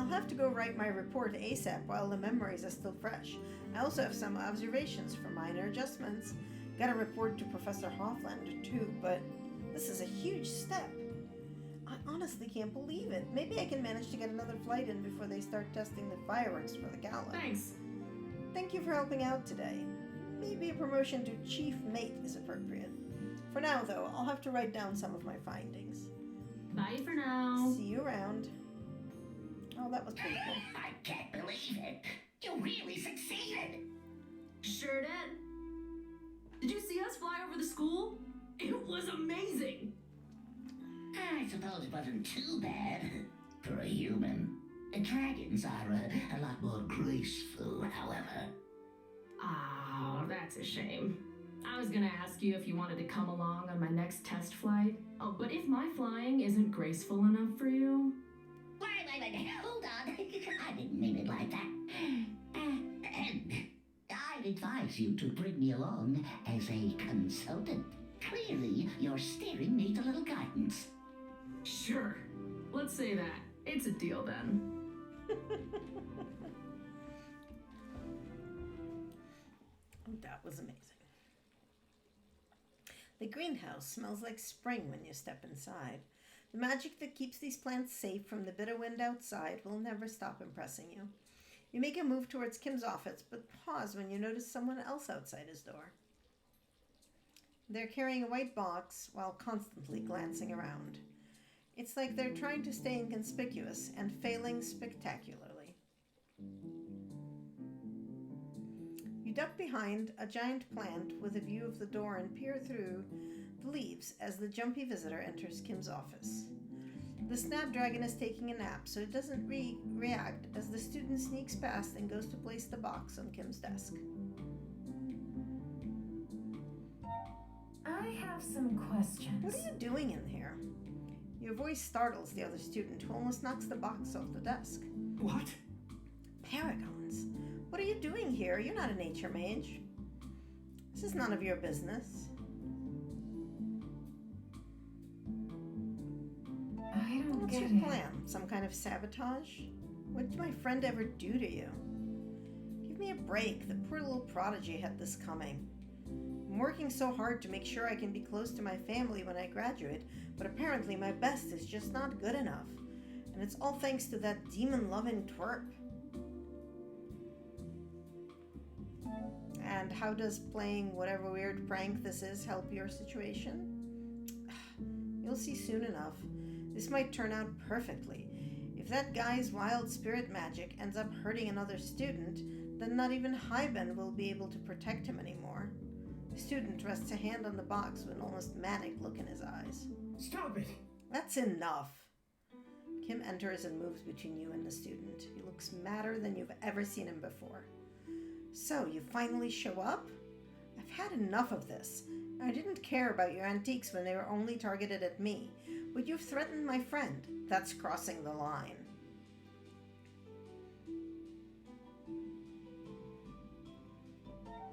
I'll have to go write my report ASAP while the memories are still fresh. I also have some observations for minor adjustments. Gotta report to Professor Hofflander too, but this is a huge step. I honestly can't believe it. Maybe I can manage to get another flight in before they start testing the fireworks for the gala. Thanks. Thank you for helping out today. Maybe a promotion to chief mate is appropriate. For now, though, I'll have to write down some of my findings. Bye for now. See you around. Oh, that was pretty cool. I can't believe it. You really succeeded. Sure did. Did you see us fly over the school? It was amazing. I suppose it wasn't too bad for a human. Dragons are a lot more graceful, however. Oh, that's a shame. I was gonna ask you if you wanted to come along on my next test flight. Oh, but if my flying isn't graceful enough for you... Wait, hold on. I didn't mean it like that. I'd advise you to bring me along as a consultant. Clearly, your steering needs a little guidance. Sure. Let's say that. It's a deal then. That was amazing. The greenhouse smells like spring when you step inside. The magic that keeps these plants safe from the bitter wind outside will never stop impressing you. You make a move towards Kim's office, but pause when you notice someone else outside his door. They're carrying a white box while constantly glancing around. It's like they're trying to stay inconspicuous and failing spectacularly. You duck behind a giant plant with a view of the door and peer through the leaves as the jumpy visitor enters Kim's office. The snapdragon is taking a nap, so it doesn't react as the student sneaks past and goes to place the box on Kim's desk. I have some questions. What are you doing in here? Your voice startles the other student, who almost knocks the box off the desk. What? Paragons. What are you doing here? You're not a nature mage. This is none of your business. I don't What's get your it. plan? Some kind of sabotage? What did my friend ever do to you? Give me a break. The poor little prodigy had this coming. I'm working so hard to make sure I can be close to my family when I graduate, but apparently my best is just not good enough. And it's all thanks to that demon-loving twerp. And how does playing whatever weird prank this is help your situation? You'll see soon enough. This might turn out perfectly. If that guy's wild spirit magic ends up hurting another student, then not even Hyben will be able to protect him anymore. The student rests a hand on the box with an almost manic look in his eyes. Stop it! That's enough. Kim enters and moves between you and the student. He looks madder than you've ever seen him before. So, you finally show up? I've had enough of this. I didn't care about your antiques when they were only targeted at me, but you've threatened my friend. That's crossing the line.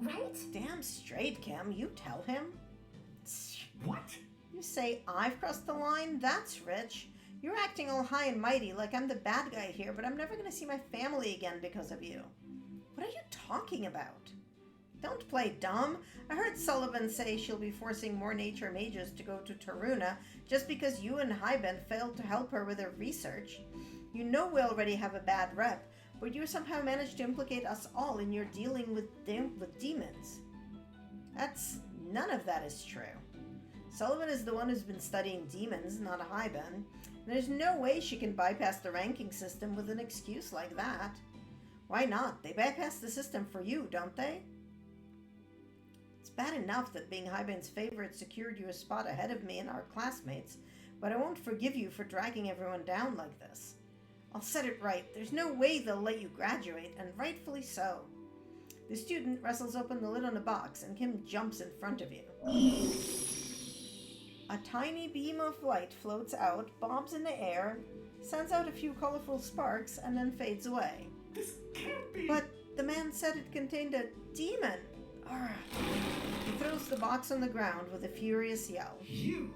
Right? Damn straight, Kim. You tell him. What? You say I've crossed the line? That's rich. You're acting all high and mighty like I'm the bad guy here, but I'm never going to see my family again because of you. What are you talking about? Don't play dumb. I heard Sullivan say she'll be forcing more nature mages to go to Taruna just because you and Hyben failed to help her with her research. You know we already have a bad rep, but you somehow managed to implicate us all in your dealing with demons. None of that is true. Sullivan is the one who's been studying demons, not Hyben. There's no way she can bypass the ranking system with an excuse like that. Why not? They bypass the system for you, don't they? It's bad enough that being Hyben's favorite secured you a spot ahead of me and our classmates, but I won't forgive you for dragging everyone down like this. I'll set it right. There's no way they'll let you graduate, and rightfully so. The student wrestles open the lid on the box, and Kim jumps in front of you. A tiny beam of light floats out, bobs in the air, sends out a few colorful sparks, and then fades away. This can't be. But the man said it contained a demon. Arrgh. He throws the box on the ground with a furious yell. You!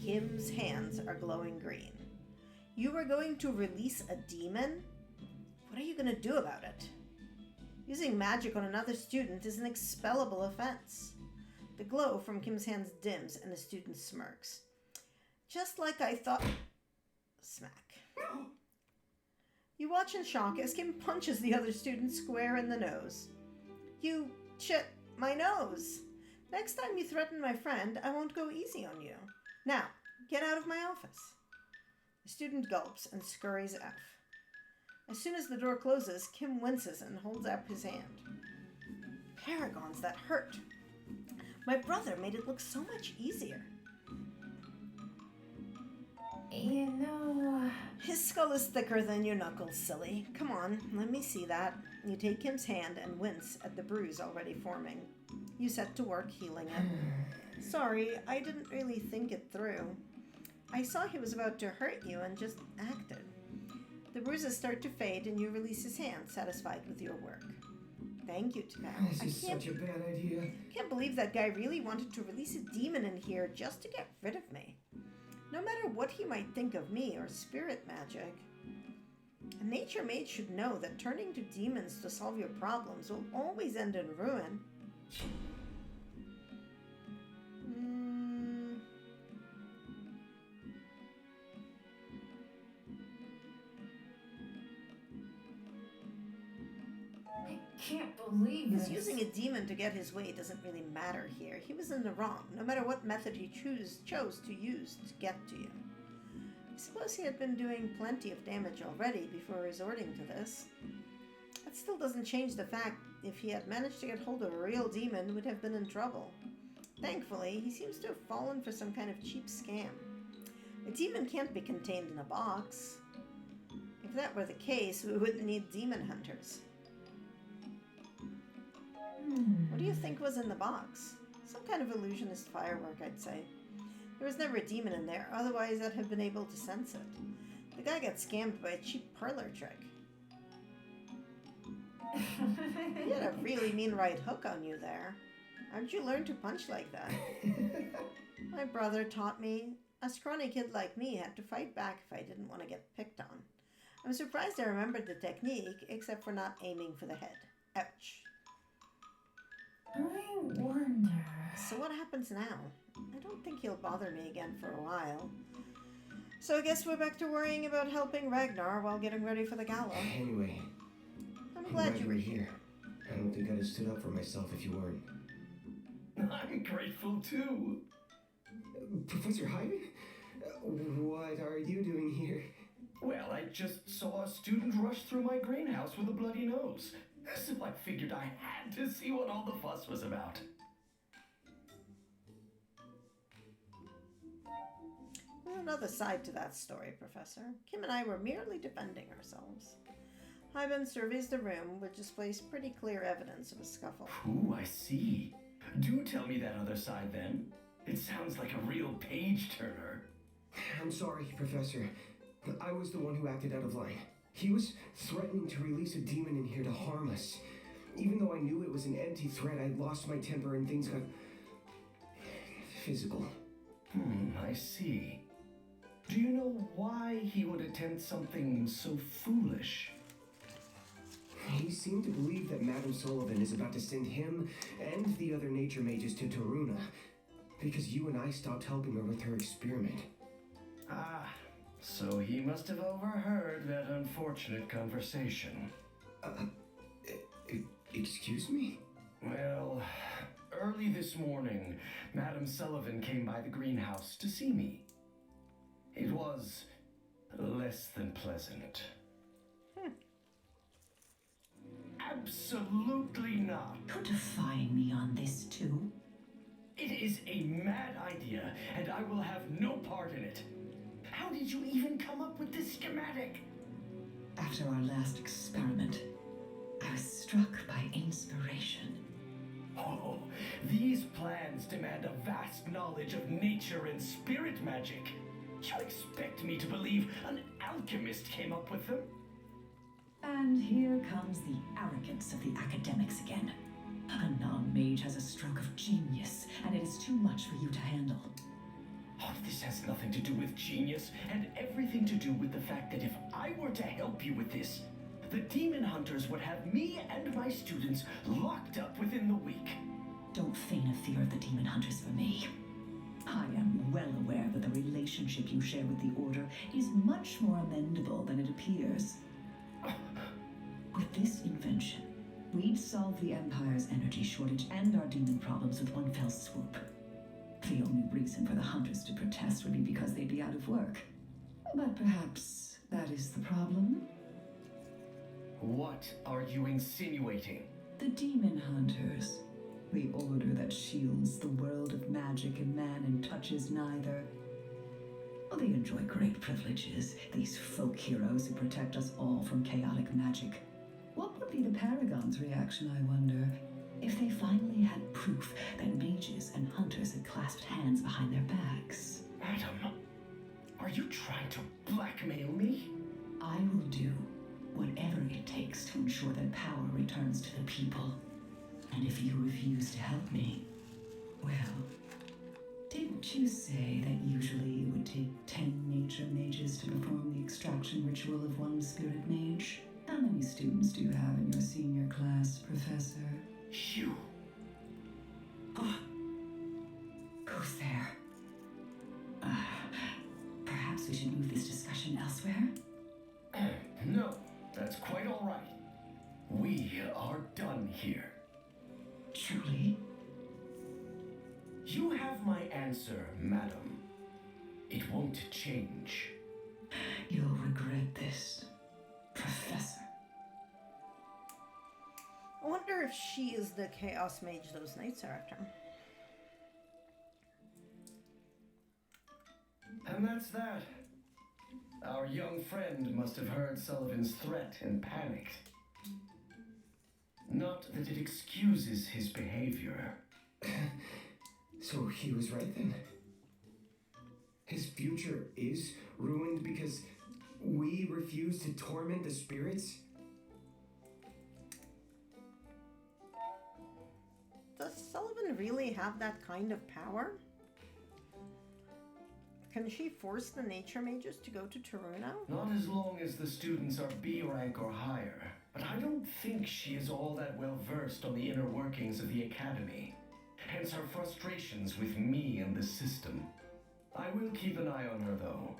Kim's hands are glowing green. You were going to release a demon? What are you going to do about it? Using magic on another student is an expellable offense. The glow from Kim's hands dims and the student smirks. Just like I thought... Smack. You watch in shock as Kim punches the other student square in the nose. You... shit, my nose! Next time you threaten my friend, I won't go easy on you. Now, get out of my office. The student gulps and scurries out. As soon as the door closes, Kim winces and holds up his hand. Paragons, that hurt. My brother made it look so much easier. You know... His skull is thicker than your knuckles, silly. Come on, let me see that. You take Kim's hand and wince at the bruise already forming. You set to work healing it. Sorry, I didn't really think it through. I saw he was about to hurt you and just acted. The bruises start to fade and you release his hand, satisfied with your work. Thank you, Tabao. This is such a bad idea. Can't believe that guy really wanted to release a demon in here just to get rid of me. No matter what he might think of me or spirit magic. A nature mage should know that turning to demons to solve your problems will always end in ruin. Can't believe His this. using a demon to get his way doesn't really matter here. He was in the wrong, no matter what method he chose to use to get to you. I suppose he had been doing plenty of damage already before resorting to this. That still doesn't change the fact if he had managed to get hold of a real demon, would have been in trouble. Thankfully, he seems to have fallen for some kind of cheap scam. A demon can't be contained in a box. If that were the case, we wouldn't need demon hunters. What do you think was in the box? Some kind of illusionist firework, I'd say. There was never a demon in there, otherwise I'd have been able to sense it. The guy got scammed by a cheap parlor trick. He had a really mean right hook on you there. How'd you learn to punch like that? My brother taught me. A scrawny kid like me had to fight back if I didn't want to get picked on. I'm surprised I remembered the technique, except for not aiming for the head. Ouch. I wonder... So what happens now? I don't think he'll bother me again for a while. So I guess we're back to worrying about helping Ragnar while getting ready for the gala. Anyway, I'm glad you were here. I don't think I'd have stood up for myself if you weren't. I'm grateful too. Professor Hyman? What are you doing here? Well, I just saw a student rush through my greenhouse with a bloody nose. So I figured I had to see what all the fuss was about. There's another side to that story, Professor. Kim and I were merely defending ourselves. Hyben surveys the room, which displays pretty clear evidence of a scuffle. Ooh, I see. Do tell me that other side then. It sounds like a real page-turner. I'm sorry, Professor. I was the one who acted out of line. He was threatening to release a demon in here to harm us. Even though I knew it was an empty threat, I lost my temper and things got... physical. I see. Do you know why he would attempt something so foolish? He seemed to believe that Madame Sullivan is about to send him and the other nature mages to Taruna, because you and I stopped helping her with her experiment. Ah, so he must have overheard that unfortunate conversation. Excuse me? Well, early this morning, Madame Sullivan came by the greenhouse to see me. It was less than pleasant. Absolutely not. You're defying me on this too? It is a mad idea, and I will have no part in it. How did you even come up with this schematic? After our last experiment, I was struck by inspiration. Oh, these plans demand a vast knowledge of nature and spirit magic. You expect me to believe an alchemist came up with them? And here comes the arrogance of the academics again. A non-mage has a stroke of genius, and it is too much for you to handle. Oh, this has nothing to do with genius, and everything to do with the fact that if I were to help you with this, the demon hunters would have me and my students locked up within the week. Don't feign a fear of the demon hunters for me. I am well aware that the relationship you share with the Order is much more amendable than it appears. With this invention, we'd solve the Empire's energy shortage and our demon problems with one fell swoop. The only reason for the hunters to protest would be because they'd be out of work. But perhaps that is the problem? What are you insinuating? The demon hunters. The Order that shields the world of magic and man and touches neither. Oh, they enjoy great privileges, these folk heroes who protect us all from chaotic magic. What would be the Paragon's reaction, I wonder, if they finally had proof that mages and hunters had clasped hands behind their backs? Madam, are you trying to blackmail me? I will do whatever it takes to ensure that power returns to the people. And if you refuse to help me, well, didn't you say that usually it would take 10 nature mages to perform the extraction ritual of one spirit mage? How many students do you have in your senior class, Professor? You. Who's there? Perhaps we should move this discussion elsewhere? No, that's quite all right. We are done here. Truly? You have my answer, madam. It won't change. You'll regret this, Professor. I wonder if she is the Chaos Mage those knights are after. And that's that. Our young friend must have heard Sullivan's threat and panicked. Not that it excuses his behavior. So he was right then? His future is ruined because we refuse to torment the spirits? Does Sullivan really have that kind of power? Can she force the nature mages to go to Taruna? Not as long as the students are B rank or higher. But I don't think she is all that well versed on the inner workings of the Academy. Hence her frustrations with me and the system. I will keep an eye on her though.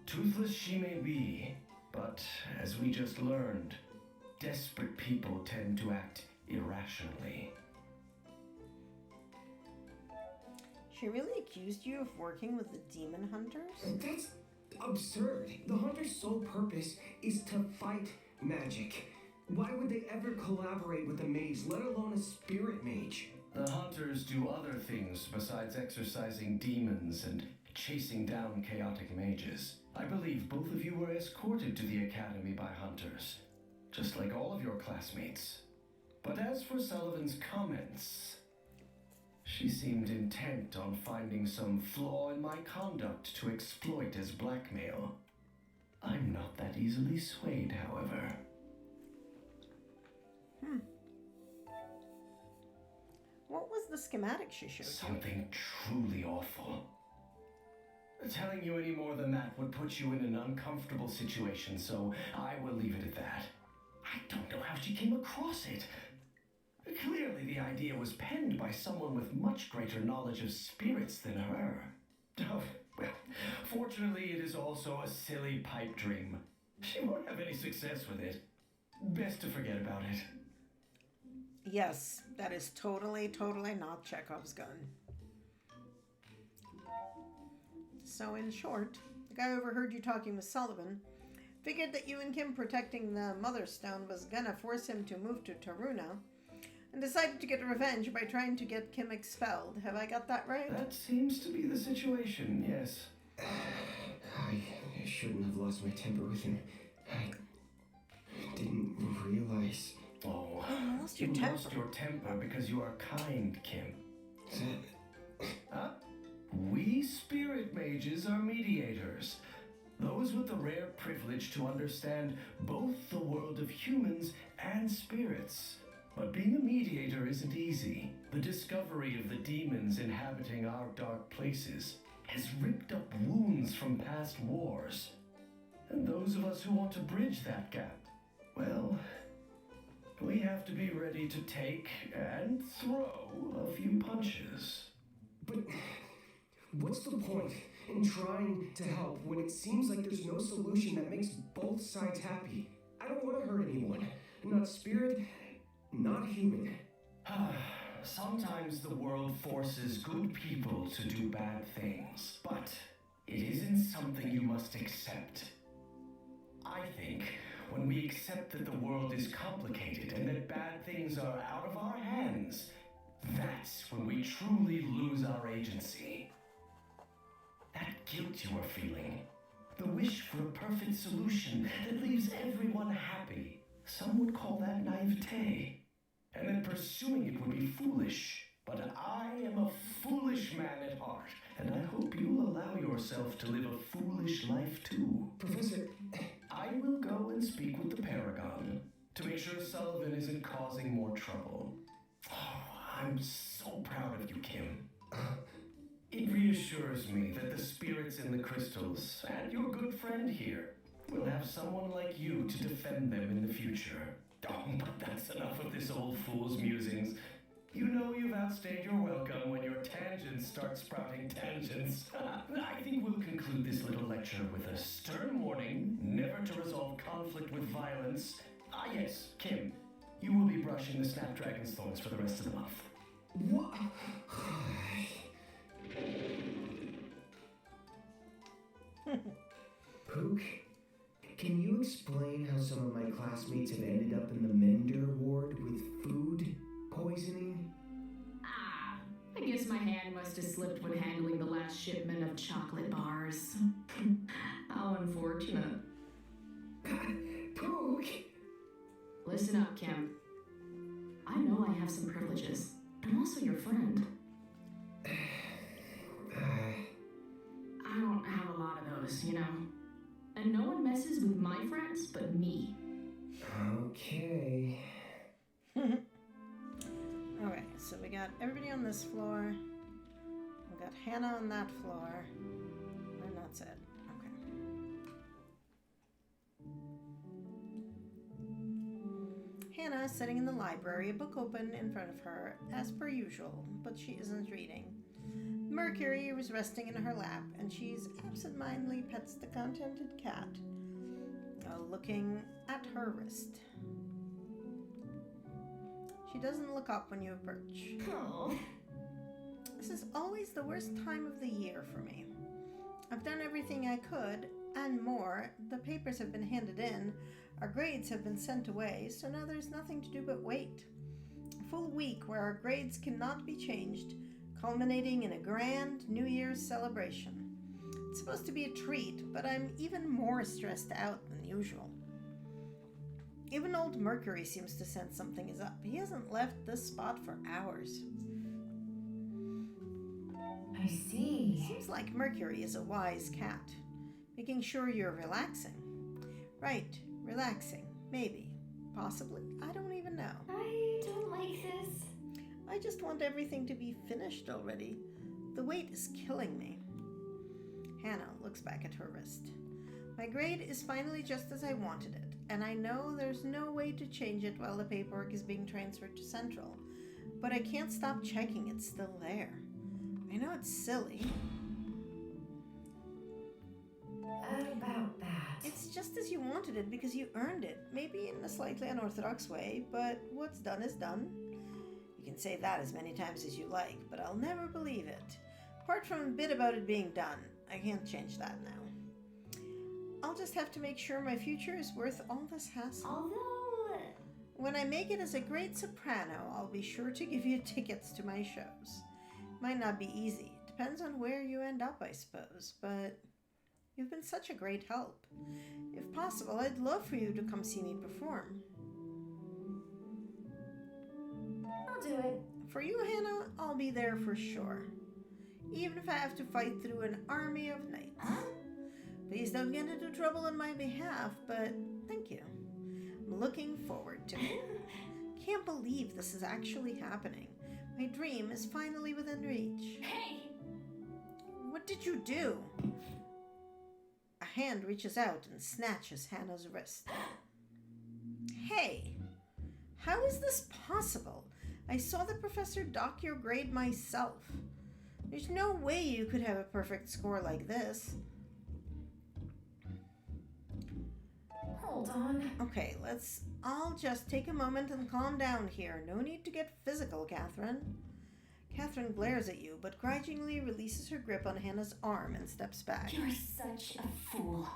Toothless she may be, but as we just learned, desperate people tend to act irrationally. She really accused you of working with the demon hunters? That's absurd. The hunters' sole purpose is to fight magic. Why would they ever collaborate with a mage, let alone a spirit mage? The hunters do other things besides exorcising demons and chasing down chaotic mages. I believe both of you were escorted to the academy by hunters, just like all of your classmates. But as for Sullivan's comments, she seemed intent on finding some flaw in my conduct to exploit as blackmail. I'm not that easily swayed, however. What was the schematic she showed you? Something truly awful. Telling you any more than that would put you in an uncomfortable situation, so I will leave it at that. I don't know how she came across it. Clearly the idea was penned by someone with much greater knowledge of spirits than her. Oh, well, fortunately it is also a silly pipe dream. She won't have any success with it. Best to forget about it. Yes, that is totally not Chekhov's gun. So in short, the guy overheard you talking with Sullivan, figured that you and Kim protecting the Mother Stone was gonna force him to move to Taruna, and decided to get revenge by trying to get Kim expelled. Have I got that right? That seems to be the situation, yes. I shouldn't have lost my temper with him. I didn't realize. Oh, you lost you your temper. lost your temper because you are kind, Kim. Huh? We spirit mages are mediators. Those with the rare privilege to understand both the world of humans and spirits. But being a mediator isn't easy. The discovery of the demons inhabiting our dark places has ripped up wounds from past wars. And those of us who want to bridge that gap, well, we have to be ready to take and throw a few punches. But what's the point in trying to help when it seems like there's no solution that makes both sides happy? I don't want to hurt anyone. Not spirit, not human. Sometimes the world forces good people to do bad things, but it isn't something you must accept. I think when we accept that the world is complicated and that bad things are out of our hands, that's when we truly lose our agency. That guilt you are feeling, the wish for a perfect solution that leaves everyone happy, some would call that naivete. And then pursuing it would be foolish. But I am a foolish man at heart, and I hope you'll allow yourself to live a foolish life too. Professor, I will go and speak with the Paragon to make sure Sullivan isn't causing more trouble. Oh, I'm so proud of you, Kim. It reassures me that the spirits in the crystals and your good friend here will have someone like you to defend them in the future. Oh, but that's enough of this old fool's musings. You know you've outstayed your welcome when your tangents start sprouting tangents. I think we'll conclude this little lecture with a stern warning never to resolve conflict with violence. Ah yes, Kim, you will be brushing the Snapdragon's thorns for the rest of the month. What? Pook, can you explain how some of my classmates have ended up in the Mender ward with food poisoning? I guess my hand must have slipped when handling the last shipment of chocolate bars. How unfortunate. Pook! Listen up, Kim. I know I have some privileges. I'm also your friend. I don't have a lot of those, you know. And no one messes with my friends but me. Okay. Okay, so we got everybody on this floor. We got Hannah on that floor. And that's it. Okay. Hannah is sitting in the library, a book open in front of her, as per usual, but she isn't reading. Mercury was resting in her lap, and she's absentmindedly pets the contented cat, looking at her wrist. She doesn't look up when you approach. Oh. This is always the worst time of the year for me. I've done everything I could, and more. The papers have been handed in, our grades have been sent away, so now there's nothing to do but wait. A full week where our grades cannot be changed, culminating in a grand New Year's celebration. It's supposed to be a treat, but I'm even more stressed out than usual. Even old Mercury seems to sense something is up. He hasn't left this spot for hours. I see. Seems like Mercury is a wise cat, making sure you're relaxing. Right, relaxing. Maybe. Possibly. I don't even know. I don't like this. I just want everything to be finished already. The wait is killing me. Hannah looks back at her wrist. My grade is finally just as I wanted it, and I know there's no way to change it while the paperwork is being transferred to Central, but I can't stop checking it's still there. I know it's silly. About that. It's just as you wanted it because you earned it, maybe in a slightly unorthodox way, but what's done is done. You can say that as many times as you like, but I'll never believe it. Apart from a bit about it being done, I can't change that now. I'll just have to make sure my future is worth all this hassle. Although... When I make it as a great soprano, I'll be sure to give you tickets to my shows. Might not be easy. Depends on where you end up, I suppose, but you've been such a great help. If possible, I'd love for you to come see me perform. I'll do it. For you, Hannah, I'll be there for sure. Even if I have to fight through an army of knights. Huh? Please don't get into trouble on my behalf, but thank you. I'm looking forward to it. Can't believe this is actually happening. My dream is finally within reach. Hey! What What did you do? A hand reaches out and snatches Hannah's wrist. Hey, how is this possible? I saw the professor dock your grade myself. There's no way you could have a perfect score like this. Hold on. Okay, let's all just take a moment and calm down here. No need to get physical, Catherine. Catherine glares at you, but grudgingly releases her grip on Hannah's arm and steps back. You're such a fool.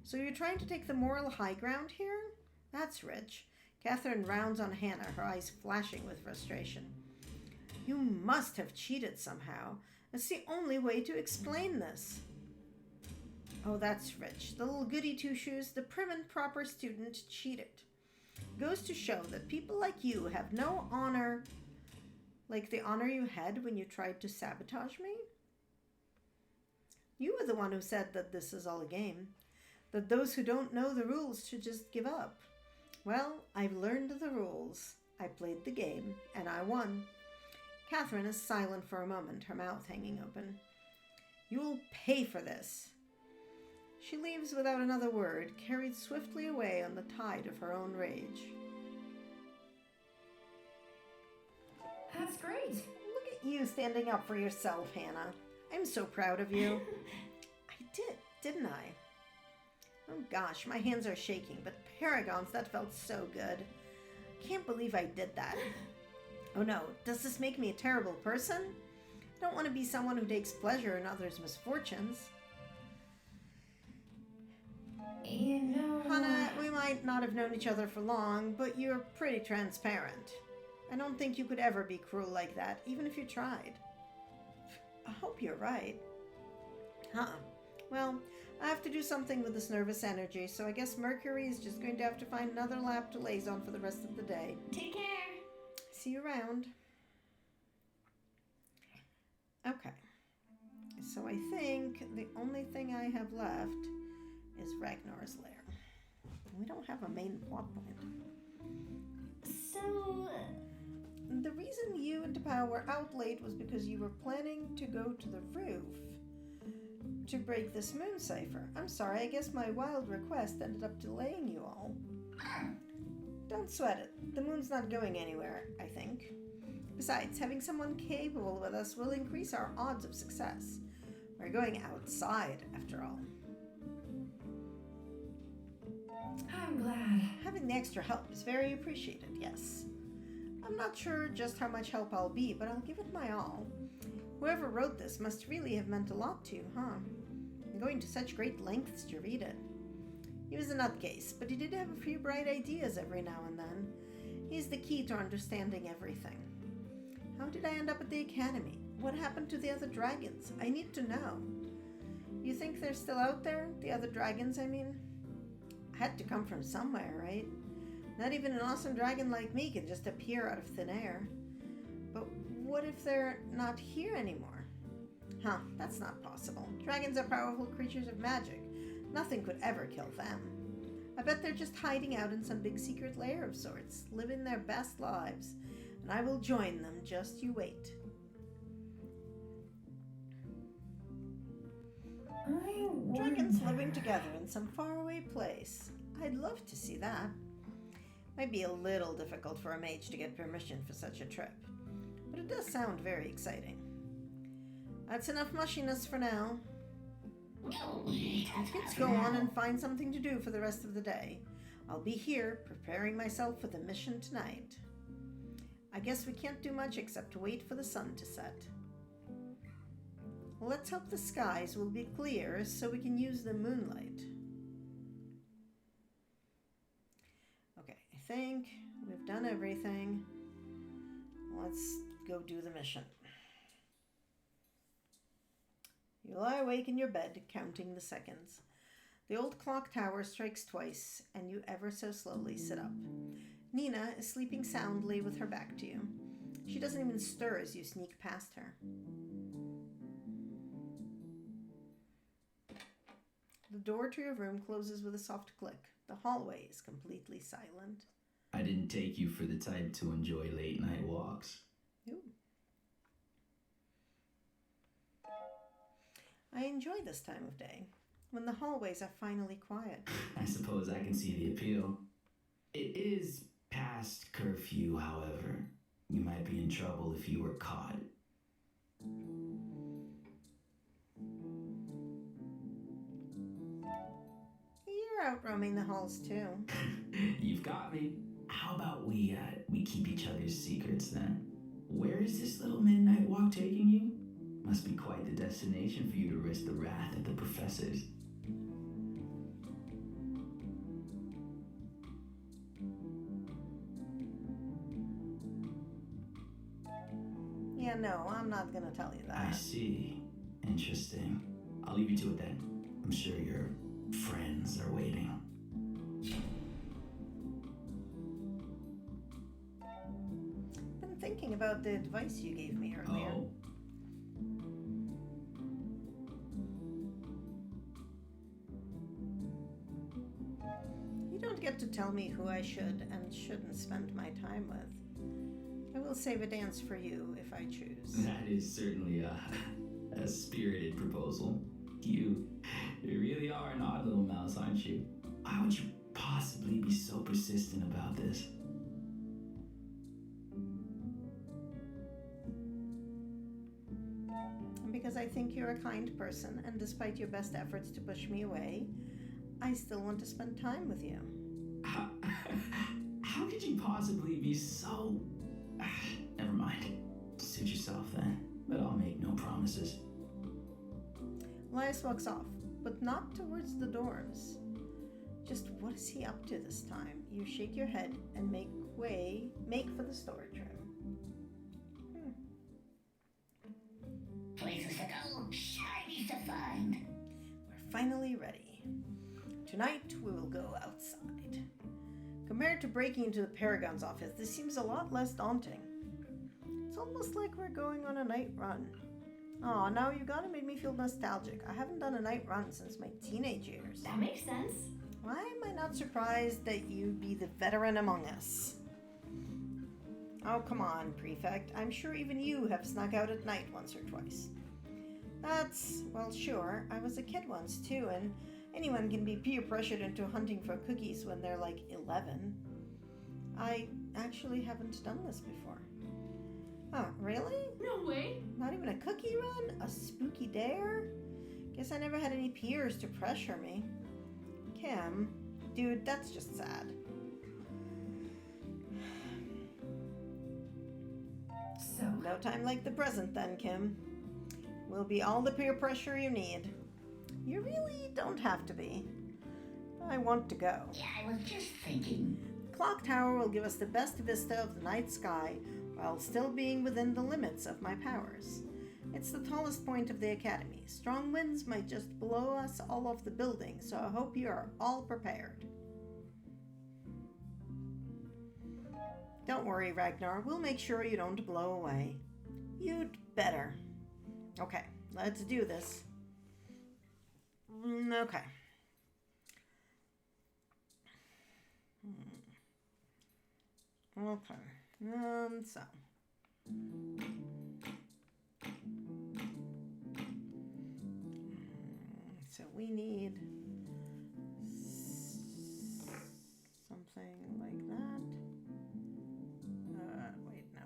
So you're trying to take the moral high ground here? That's rich. Catherine rounds on Hannah, her eyes flashing with frustration. You must have cheated somehow. That's the only way to explain this. Oh, that's rich. The little goody two-shoes, the prim and proper student cheated. Goes to show that people like you have no honor, like the honor you had when you tried to sabotage me. You were the one who said that this is all a game, that those who don't know the rules should just give up. Well, I've learned the rules. I played the game, and I won. Catherine is silent for a moment, her mouth hanging open. You'll pay for this. She leaves without another word, carried swiftly away on the tide of her own rage. That's great. Look at you standing up for yourself, Hannah. I'm so proud of you. I did, didn't I? Oh gosh, my hands are shaking, but paragons, that felt so good. Can't believe I did that. Oh no, does this make me a terrible person? I don't want to be someone who takes pleasure in others' misfortunes. You know... Hannah, we might not have known each other for long, but you're pretty transparent. I don't think you could ever be cruel like that, even if you tried. I hope you're right. Well, I have to do something with this nervous energy, so I guess Mercury is just going to have to find another lap to laze on for the rest of the day. Take care. See you around. Okay. So I think the only thing I have left is Ragnar's lair. We don't have a main plot point. So... The reason you and Tapao were out late was because you were planning to go to the roof to break this moon cipher. I'm sorry, I guess my wild request ended up delaying you all. Don't sweat it. The moon's not going anywhere, I think. Besides, having someone capable with us will increase our odds of success. We're going outside, after all. I'm glad. Having the extra help is very appreciated, yes. I'm not sure just how much help I'll be, but I'll give it my all. Whoever wrote this must really have meant a lot to you, huh? And going to such great lengths to read it. He was a nutcase, but he did have a few bright ideas every now and then. He's the key to understanding everything. How did I end up at the academy? What happened to the other dragons? I need to know. You think they're still out there? The other dragons, I mean? I had to come from somewhere, right? Not even an awesome dragon like me can just appear out of thin air. But what if they're not here anymore? That's not possible. Dragons are powerful creatures of magic. Nothing could ever kill them. I bet they're just hiding out in some big secret lair of sorts, living their best lives. And I will join them, just you wait. Dragons living together in some faraway place. I'd love to see that. Might be a little difficult for a mage to get permission for such a trip, but it does sound very exciting. That's enough mushiness for now. Let's go on and find something to do for the rest of the day. I'll be here, preparing myself for the mission tonight. I guess we can't do much except wait for the sun to set. Let's hope the skies will be clear so we can use the moonlight. Okay, I think we've done everything. Let's go do the mission. You lie awake in your bed, counting the seconds. The old clock tower strikes twice, and you ever so slowly sit up. Nina is sleeping soundly with her back to you. She doesn't even stir as you sneak past her. The door to your room closes with a soft click. The hallway is completely silent. I didn't take you for the type to enjoy late night walks. Ooh. I enjoy this time of day, when the hallways are finally quiet. I suppose I can see the appeal. It is past curfew, however. You might be in trouble if you were caught. You're out roaming the halls too. You've got me. How about we keep each other's secrets then? Where is this little midnight walk taking you? Must be quite the destination for you to risk the wrath of the professors. Yeah, no, I'm not gonna tell you that. I see. Interesting. I'll leave you to it then. I'm sure your friends are waiting. Been thinking about the advice you gave me earlier. Oh. You don't get to tell me who I should and shouldn't spend my time with. I will save a dance for you if I choose. That is certainly a spirited proposal. You really are an odd little mouse, aren't you? Why would you possibly be so persistent about this? Because I think you're a kind person, and despite your best efforts to push me away, I still want to spend time with you. How could you possibly be so... Never mind. Suit yourself then, but I'll make no promises. Elias walks off, but not towards the doors. Just what is he up to this time? You shake your head and make for the storage room. Places to go, shinies to find. We're finally ready. Tonight we will go outside. Compared to breaking into the Paragon's office, this seems a lot less daunting. It's almost like we're going on a night run. Aw, now you gotta make me feel nostalgic. I haven't done a night run since my teenage years. That makes sense. Why am I not surprised that you'd be the veteran among us? Oh, come on, Prefect. I'm sure even you have snuck out at night once or twice. Well, sure. I was a kid once, too, and anyone can be peer pressured into hunting for cookies when they're like 11. I actually haven't done this before. Oh, really? No way. Not even a cookie run? A spooky dare? Guess I never had any peers to pressure me. Kim, dude, that's just sad. So, No time like the present then, Kim. We'll be all the peer pressure you need. You really don't have to be. I want to go. Yeah, I was just thinking. Clock Tower will give us the best vista of the night sky while still being within the limits of my powers. It's the tallest point of the academy. Strong winds might just blow us all off the building, so I hope you are all prepared. Don't worry, Ragnar. We'll make sure you don't blow away. You'd better. Okay, let's do this. Okay. Okay. So we need something like that. Wait, no.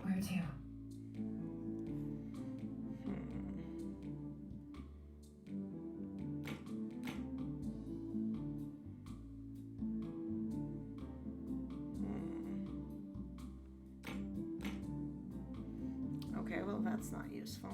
where to? Okay, well, that's not useful.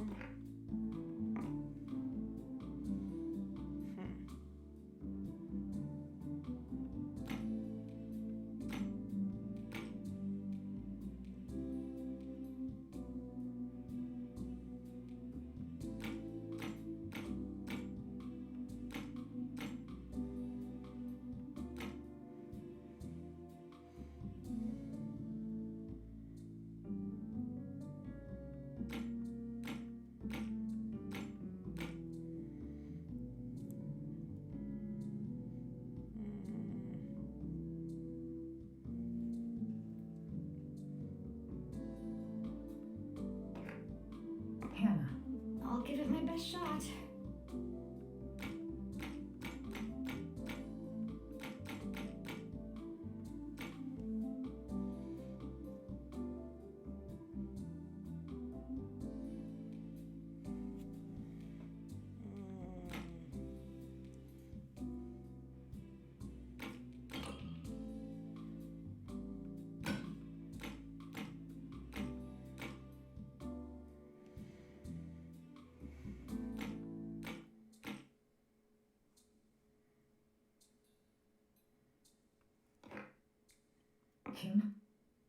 Kim?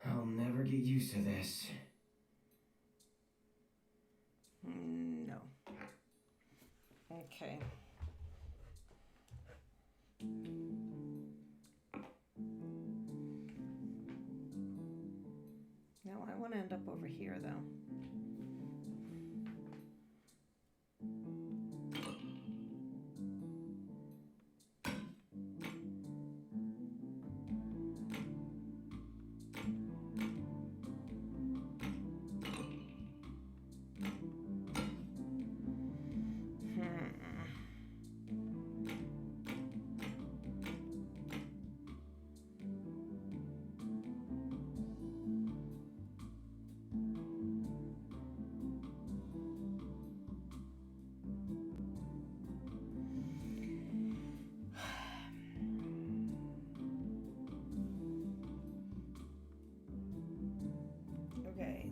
I'll never get used to this. No. Okay. No, I want to end up over here, though.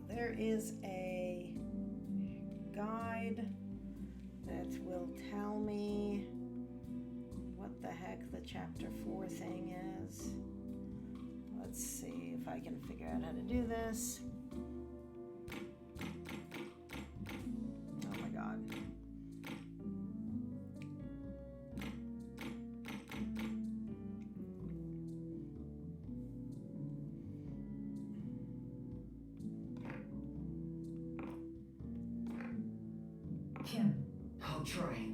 There is a guide that will tell me what the heck the chapter 4 thing is. Let's see if I can figure out how to do this. Oh my god. Kim. I'll try.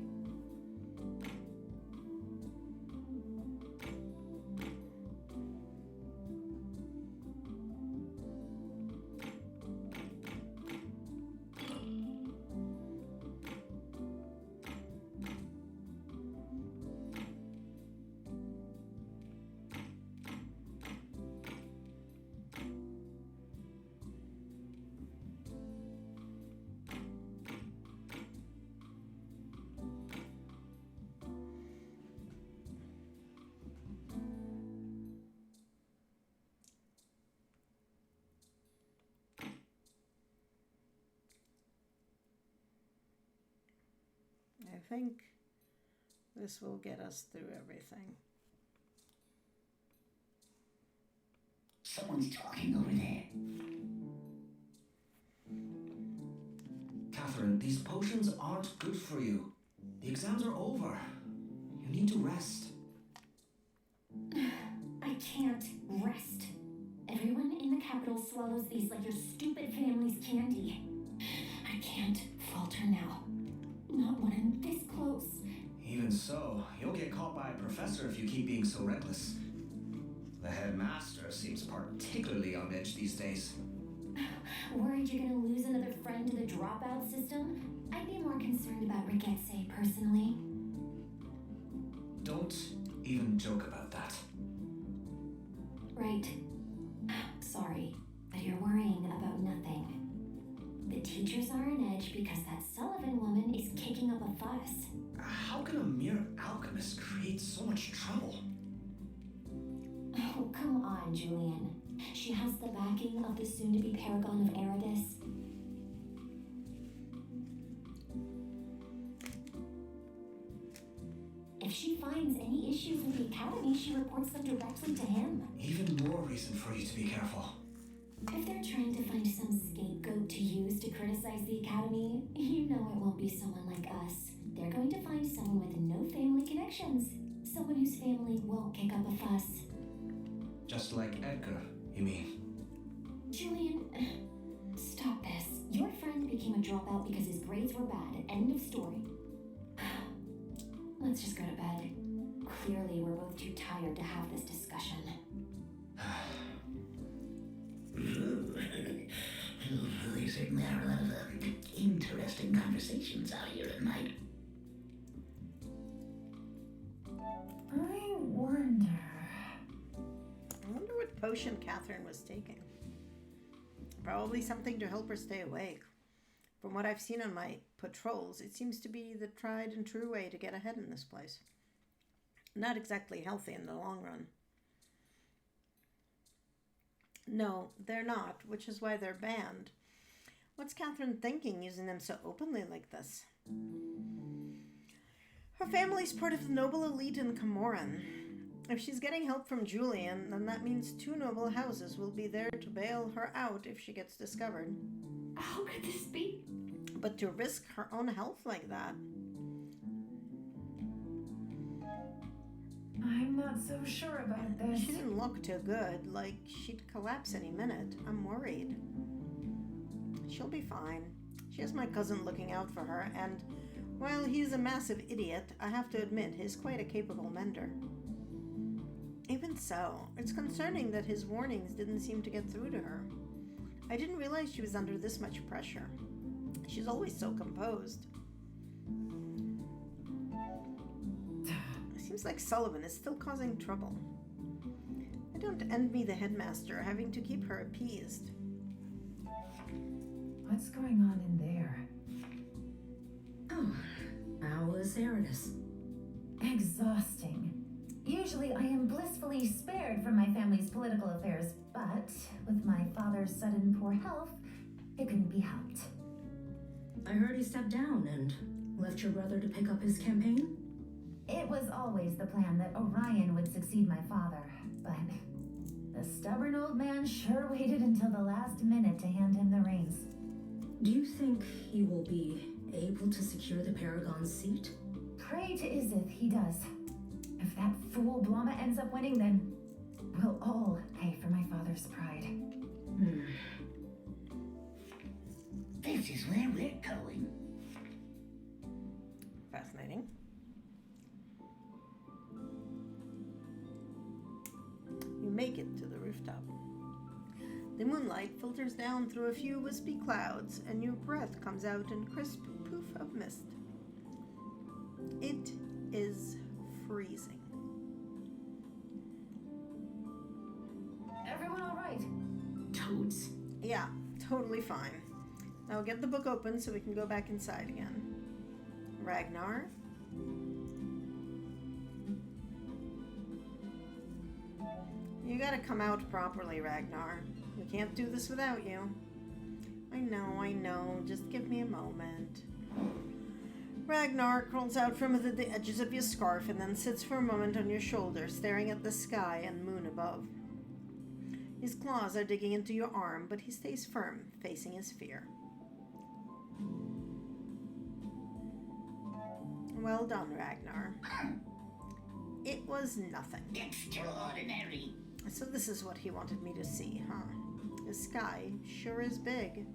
I think this will get us through everything. Someone's talking over there. Catherine, these potions aren't good for you. The exams are over. You need to rest. I can't rest. Everyone in the capital swallows these like your stupid family's candy. I can't falter now. Not when I'm this close. Even so, you'll get caught by a professor if you keep being so reckless. The headmaster seems particularly on edge these days. Worried you're gonna lose another friend to the dropout system? I'd be more concerned about Rickettsay personally. Don't even joke about that. Right. Sorry, but you're worrying about nothing. The teachers are on edge because that Sullivan woman is kicking up a fuss. How can a mere alchemist create so much trouble? Oh, come on, Julian. She has the backing of the soon-to-be Paragon of Erebus. If she finds any issues with the Academy, she reports them directly to him. Even more reason for you to be careful. If they're trying to find some scapegoat to use to criticize the Academy, you know it won't be someone like us. They're going to find someone with no family connections. Someone whose family won't kick up a fuss. Just like Edgar, you mean? Julian, stop this. Your friend became a dropout because his grades were bad. End of story. Let's just go to bed. Clearly, we're both too tired to have this discussion. They certainly are a lot of interesting conversations out here at night. I wonder what potion Catherine was taking. Probably something to help her stay awake. From what I've seen on my patrols, it seems to be the tried and true way to get ahead in this place. Not exactly healthy in the long run. No, they're not, which is why they're banned. What's Catherine thinking, using them so openly like this? Her family's part of the noble elite in Camoran. If she's getting help from Julian, then that means 2 noble houses will be there to bail her out if she gets discovered. How could this be? But to risk her own health like that... I'm not so sure about this. She didn't look too good, like she'd collapse any minute. I'm worried. She'll be fine. She has my cousin looking out for her, and while he's a massive idiot, I have to admit he's quite a capable mender. Even so, it's concerning that his warnings didn't seem to get through to her. I didn't realize she was under this much pressure. She's always so composed. Seems like Sullivan is still causing trouble. I don't envy the headmaster having to keep her appeased. What's going on in there? Oh, how was Eridus? Exhausting. Usually I am blissfully spared from my family's political affairs, but with my father's sudden poor health, it couldn't be helped. I heard he stepped down and left your brother to pick up his campaign? It was always the plan that Orion would succeed my father, but the stubborn old man sure waited until the last minute to hand him the reins. Do you think he will be able to secure the Paragon's seat? Pray to Izith he does. If that fool Blama ends up winning, then we'll all pay for my father's pride. This is where we're going. Fascinating. You make it to the rooftop. The moonlight filters down through a few wispy clouds, and your breath comes out in crisp poof of mist. It is freezing. Everyone all right? Toads. Yeah, totally fine. Now get the book open so we can go back inside again. Ragnar? You gotta come out properly, Ragnar. We can't do this without you. I know. Just give me a moment. Ragnar crawls out from the edges of your scarf and then sits for a moment on your shoulder, staring at the sky and moon above. His claws are digging into your arm, but he stays firm, facing his fear. Well done, Ragnar. It was nothing. Extraordinary. So this is what he wanted me to see, huh? The sky sure is big.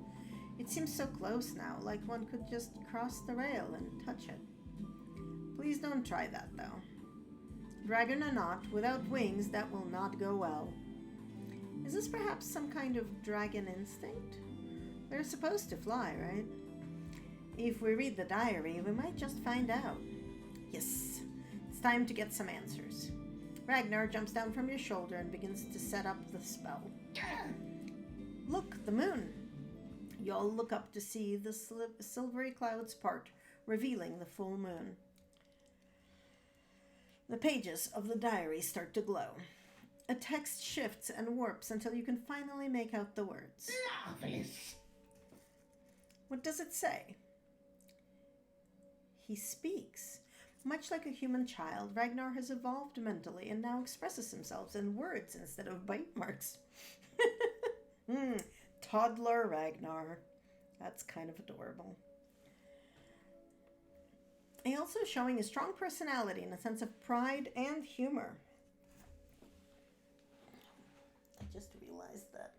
It seems so close now, like one could just cross the rail and touch it. Please don't try that, though. Dragon or not, without wings, that will not go well. Is this perhaps some kind of dragon instinct? They're supposed to fly, right? If we read the diary, we might just find out. Yes, it's time to get some answers. Ragnar jumps down from your shoulder and begins to set up the spell. Look, the moon. You all look up to see the silvery clouds part, revealing the full moon. The pages of the diary start to glow. A text shifts and warps until you can finally make out the words. Marvelous. What does it say? He speaks. Much like a human child, Ragnar has evolved mentally and now expresses himself in words instead of bite marks. Toddler Ragnar. That's kind of adorable. He also showing a strong personality and a sense of pride and humor. I just realized that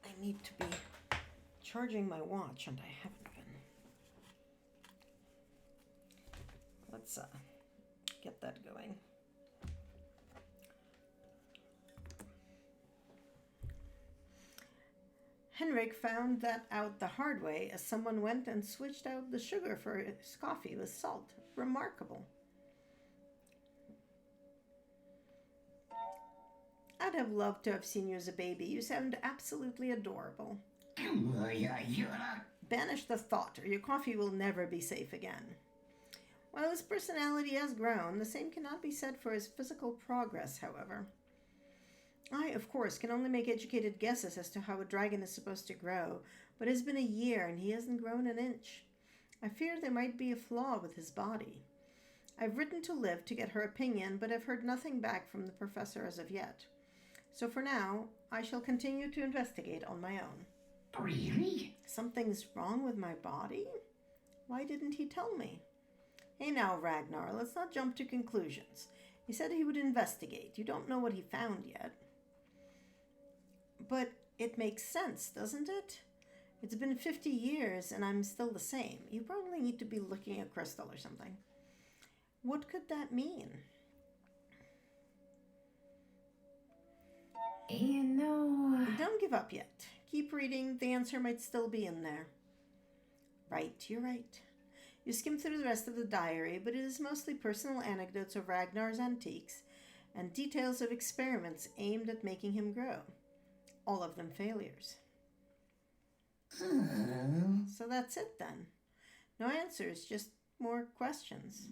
I need to be charging my watch, and I haven't been. Let's get that going. Henrik found that out the hard way as someone went and switched out the sugar for his coffee with salt. Remarkable. I'd have loved to have seen you as a baby. You sound absolutely adorable. Banish the thought, or your coffee will never be safe again. While his personality has grown, the same cannot be said for his physical progress, however. I, of course, can only make educated guesses as to how a dragon is supposed to grow, but it's been a year and he hasn't grown an inch. I fear there might be a flaw with his body. I've written to Liv to get her opinion, but I've heard nothing back from the professor as of yet. So for now, I shall continue to investigate on my own. Really? Something's wrong with my body? Why didn't he tell me? Hey now, Ragnar, let's not jump to conclusions. He said he would investigate. You don't know what he found yet. But it makes sense, doesn't it? It's been 50 years and I'm still the same. You probably need to be looking at crystal or something. What could that mean? You know... Don't give up yet. Keep reading. The answer might still be in there. Right, you're right. You skim through the rest of the diary, but it is mostly personal anecdotes of Ragnar's antiques and details of experiments aimed at making him grow. All of them failures. So that's it then. No answers, just more questions.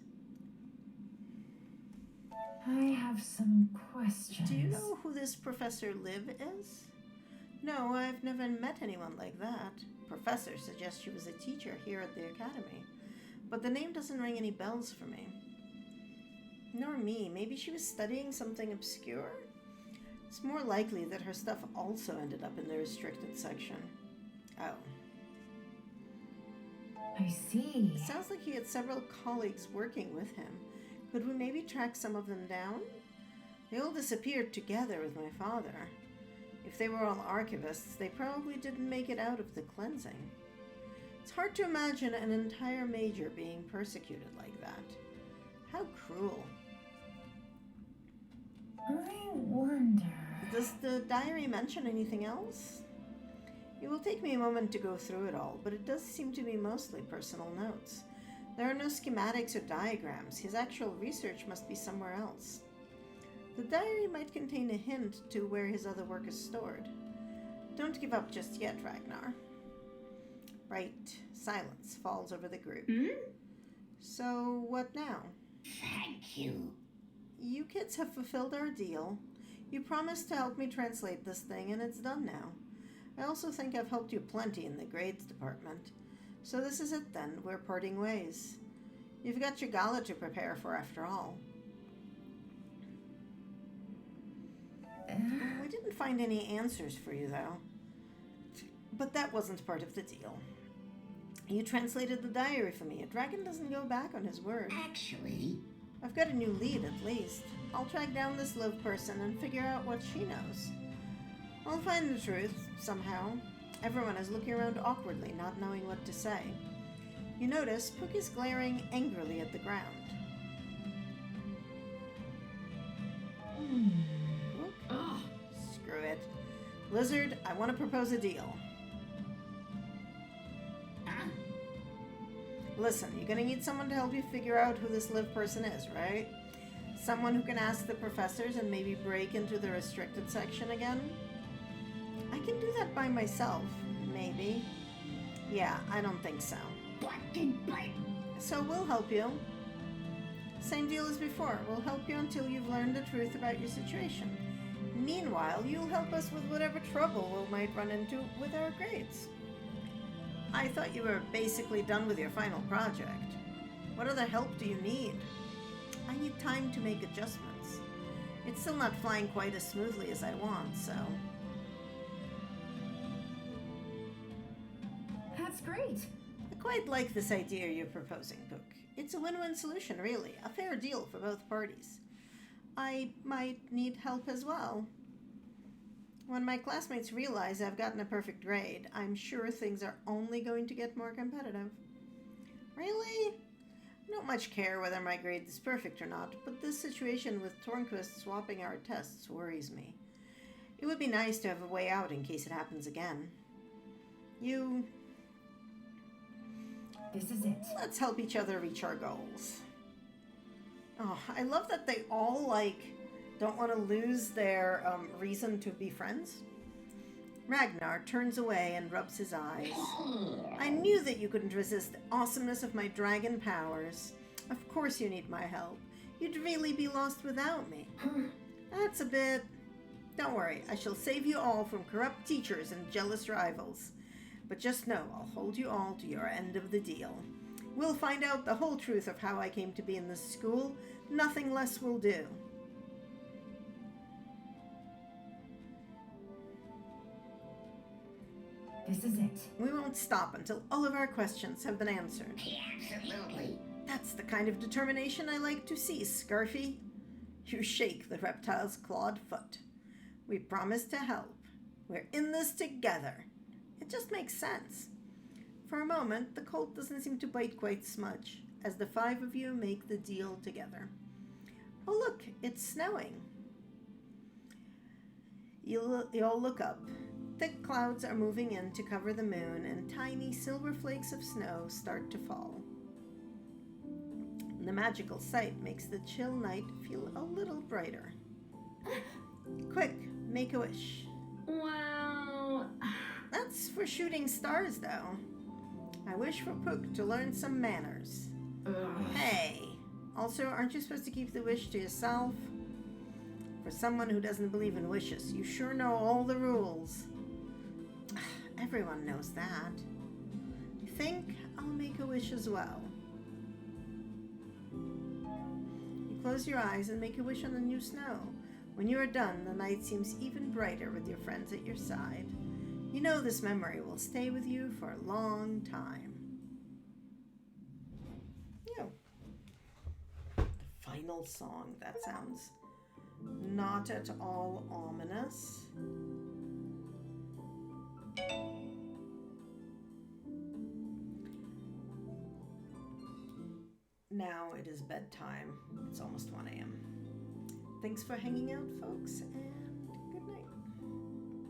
I have some questions. Do you know who this Professor Liv is? No, I've never met anyone like that. Professor suggests she was a teacher here at the academy, but the name doesn't ring any bells for me. Nor me. Maybe she was studying something obscure? It's more likely that her stuff also ended up in the restricted section. Oh. I see. Sounds like he had several colleagues working with him. Could we maybe track some of them down? They all disappeared together with my father. If they were all archivists, they probably didn't make it out of the cleansing. It's hard to imagine an entire major being persecuted like that. How cruel. I wonder... Does the diary mention anything else? It will take me a moment to go through it all, but it does seem to be mostly personal notes. There are no schematics or diagrams. His actual research must be somewhere else. The diary might contain a hint to where his other work is stored. Don't give up just yet, Ragnar. Right. Silence falls over the group. So, what now? Thank you. You kids have fulfilled our deal. You promised to help me translate this thing, and it's done now. I also think I've helped you plenty in the grades department. So this is it then. We're parting ways. You've got your gala to prepare for after all. We didn't find any answers for you, though. But that wasn't part of the deal. You translated the diary for me. A dragon doesn't go back on his word. Actually... I've got a new lead, at least. I'll track down this Liv person and figure out what she knows. I'll find the truth, somehow. Everyone is looking around awkwardly, not knowing what to say. You notice Puck is glaring angrily at the ground. Ugh. Screw it. Lizard, I want to propose a deal. Listen, you're gonna need someone to help you figure out who this Liv person is, right? Someone who can ask the professors and maybe break into the restricted section again? I can do that by myself, maybe. Yeah, I don't think so. So we'll help you. Same deal as before. We'll help you until you've learned the truth about your situation. Meanwhile, you'll help us with whatever trouble we might run into with our grades. I thought you were basically done with your final project. What other help do you need? I need time to make adjustments. It's still not flying quite as smoothly as I want, so... That's great. I quite like this idea you're proposing, Puck. It's a win-win solution, really. A fair deal for both parties. I might need help as well. When my classmates realize I've gotten a perfect grade, I'm sure things are only going to get more competitive. Really? I don't much care whether my grade is perfect or not, but this situation with Tornquist swapping our tests worries me. It would be nice to have a way out in case it happens again. This is it. Let's help each other reach our goals. Oh, I love that they all, don't want to lose their reason to be friends. Ragnar turns away and rubs his eyes. I knew that you couldn't resist the awesomeness of my dragon powers. Of course you need my help. You'd really be lost without me. That's a bit... Don't worry, I shall save you all from corrupt teachers and jealous rivals. But just know, I'll hold you all to your end of the deal. We'll find out the whole truth of how I came to be in this school. Nothing less will do. This is it. We won't stop until all of our questions have been answered. Absolutely. That's the kind of determination I like to see, Scarfy. You shake the reptile's clawed foot. We promise to help. We're in this together. It just makes sense. For a moment, the colt doesn't seem to bite quite smudge, as the 5 of you make the deal together. Oh look, it's snowing. You all look up. Thick clouds are moving in to cover the moon, and tiny silver flakes of snow start to fall. The magical sight makes the chill night feel a little brighter. Quick, make a wish. Wow. That's for shooting stars, though. I wish for Pook to learn some manners. Hey, also, aren't you supposed to keep the wish to yourself? For someone who doesn't believe in wishes, you sure know all the rules. Everyone knows that. I think I'll make a wish as well. You close your eyes and make a wish on the new snow. When you are done, the night seems even brighter with your friends at your side. You know this memory will stay with you for a long time. The final song. That sounds not at all ominous. Now it is bedtime. It's almost 1 a.m. Thanks for hanging out, folks, and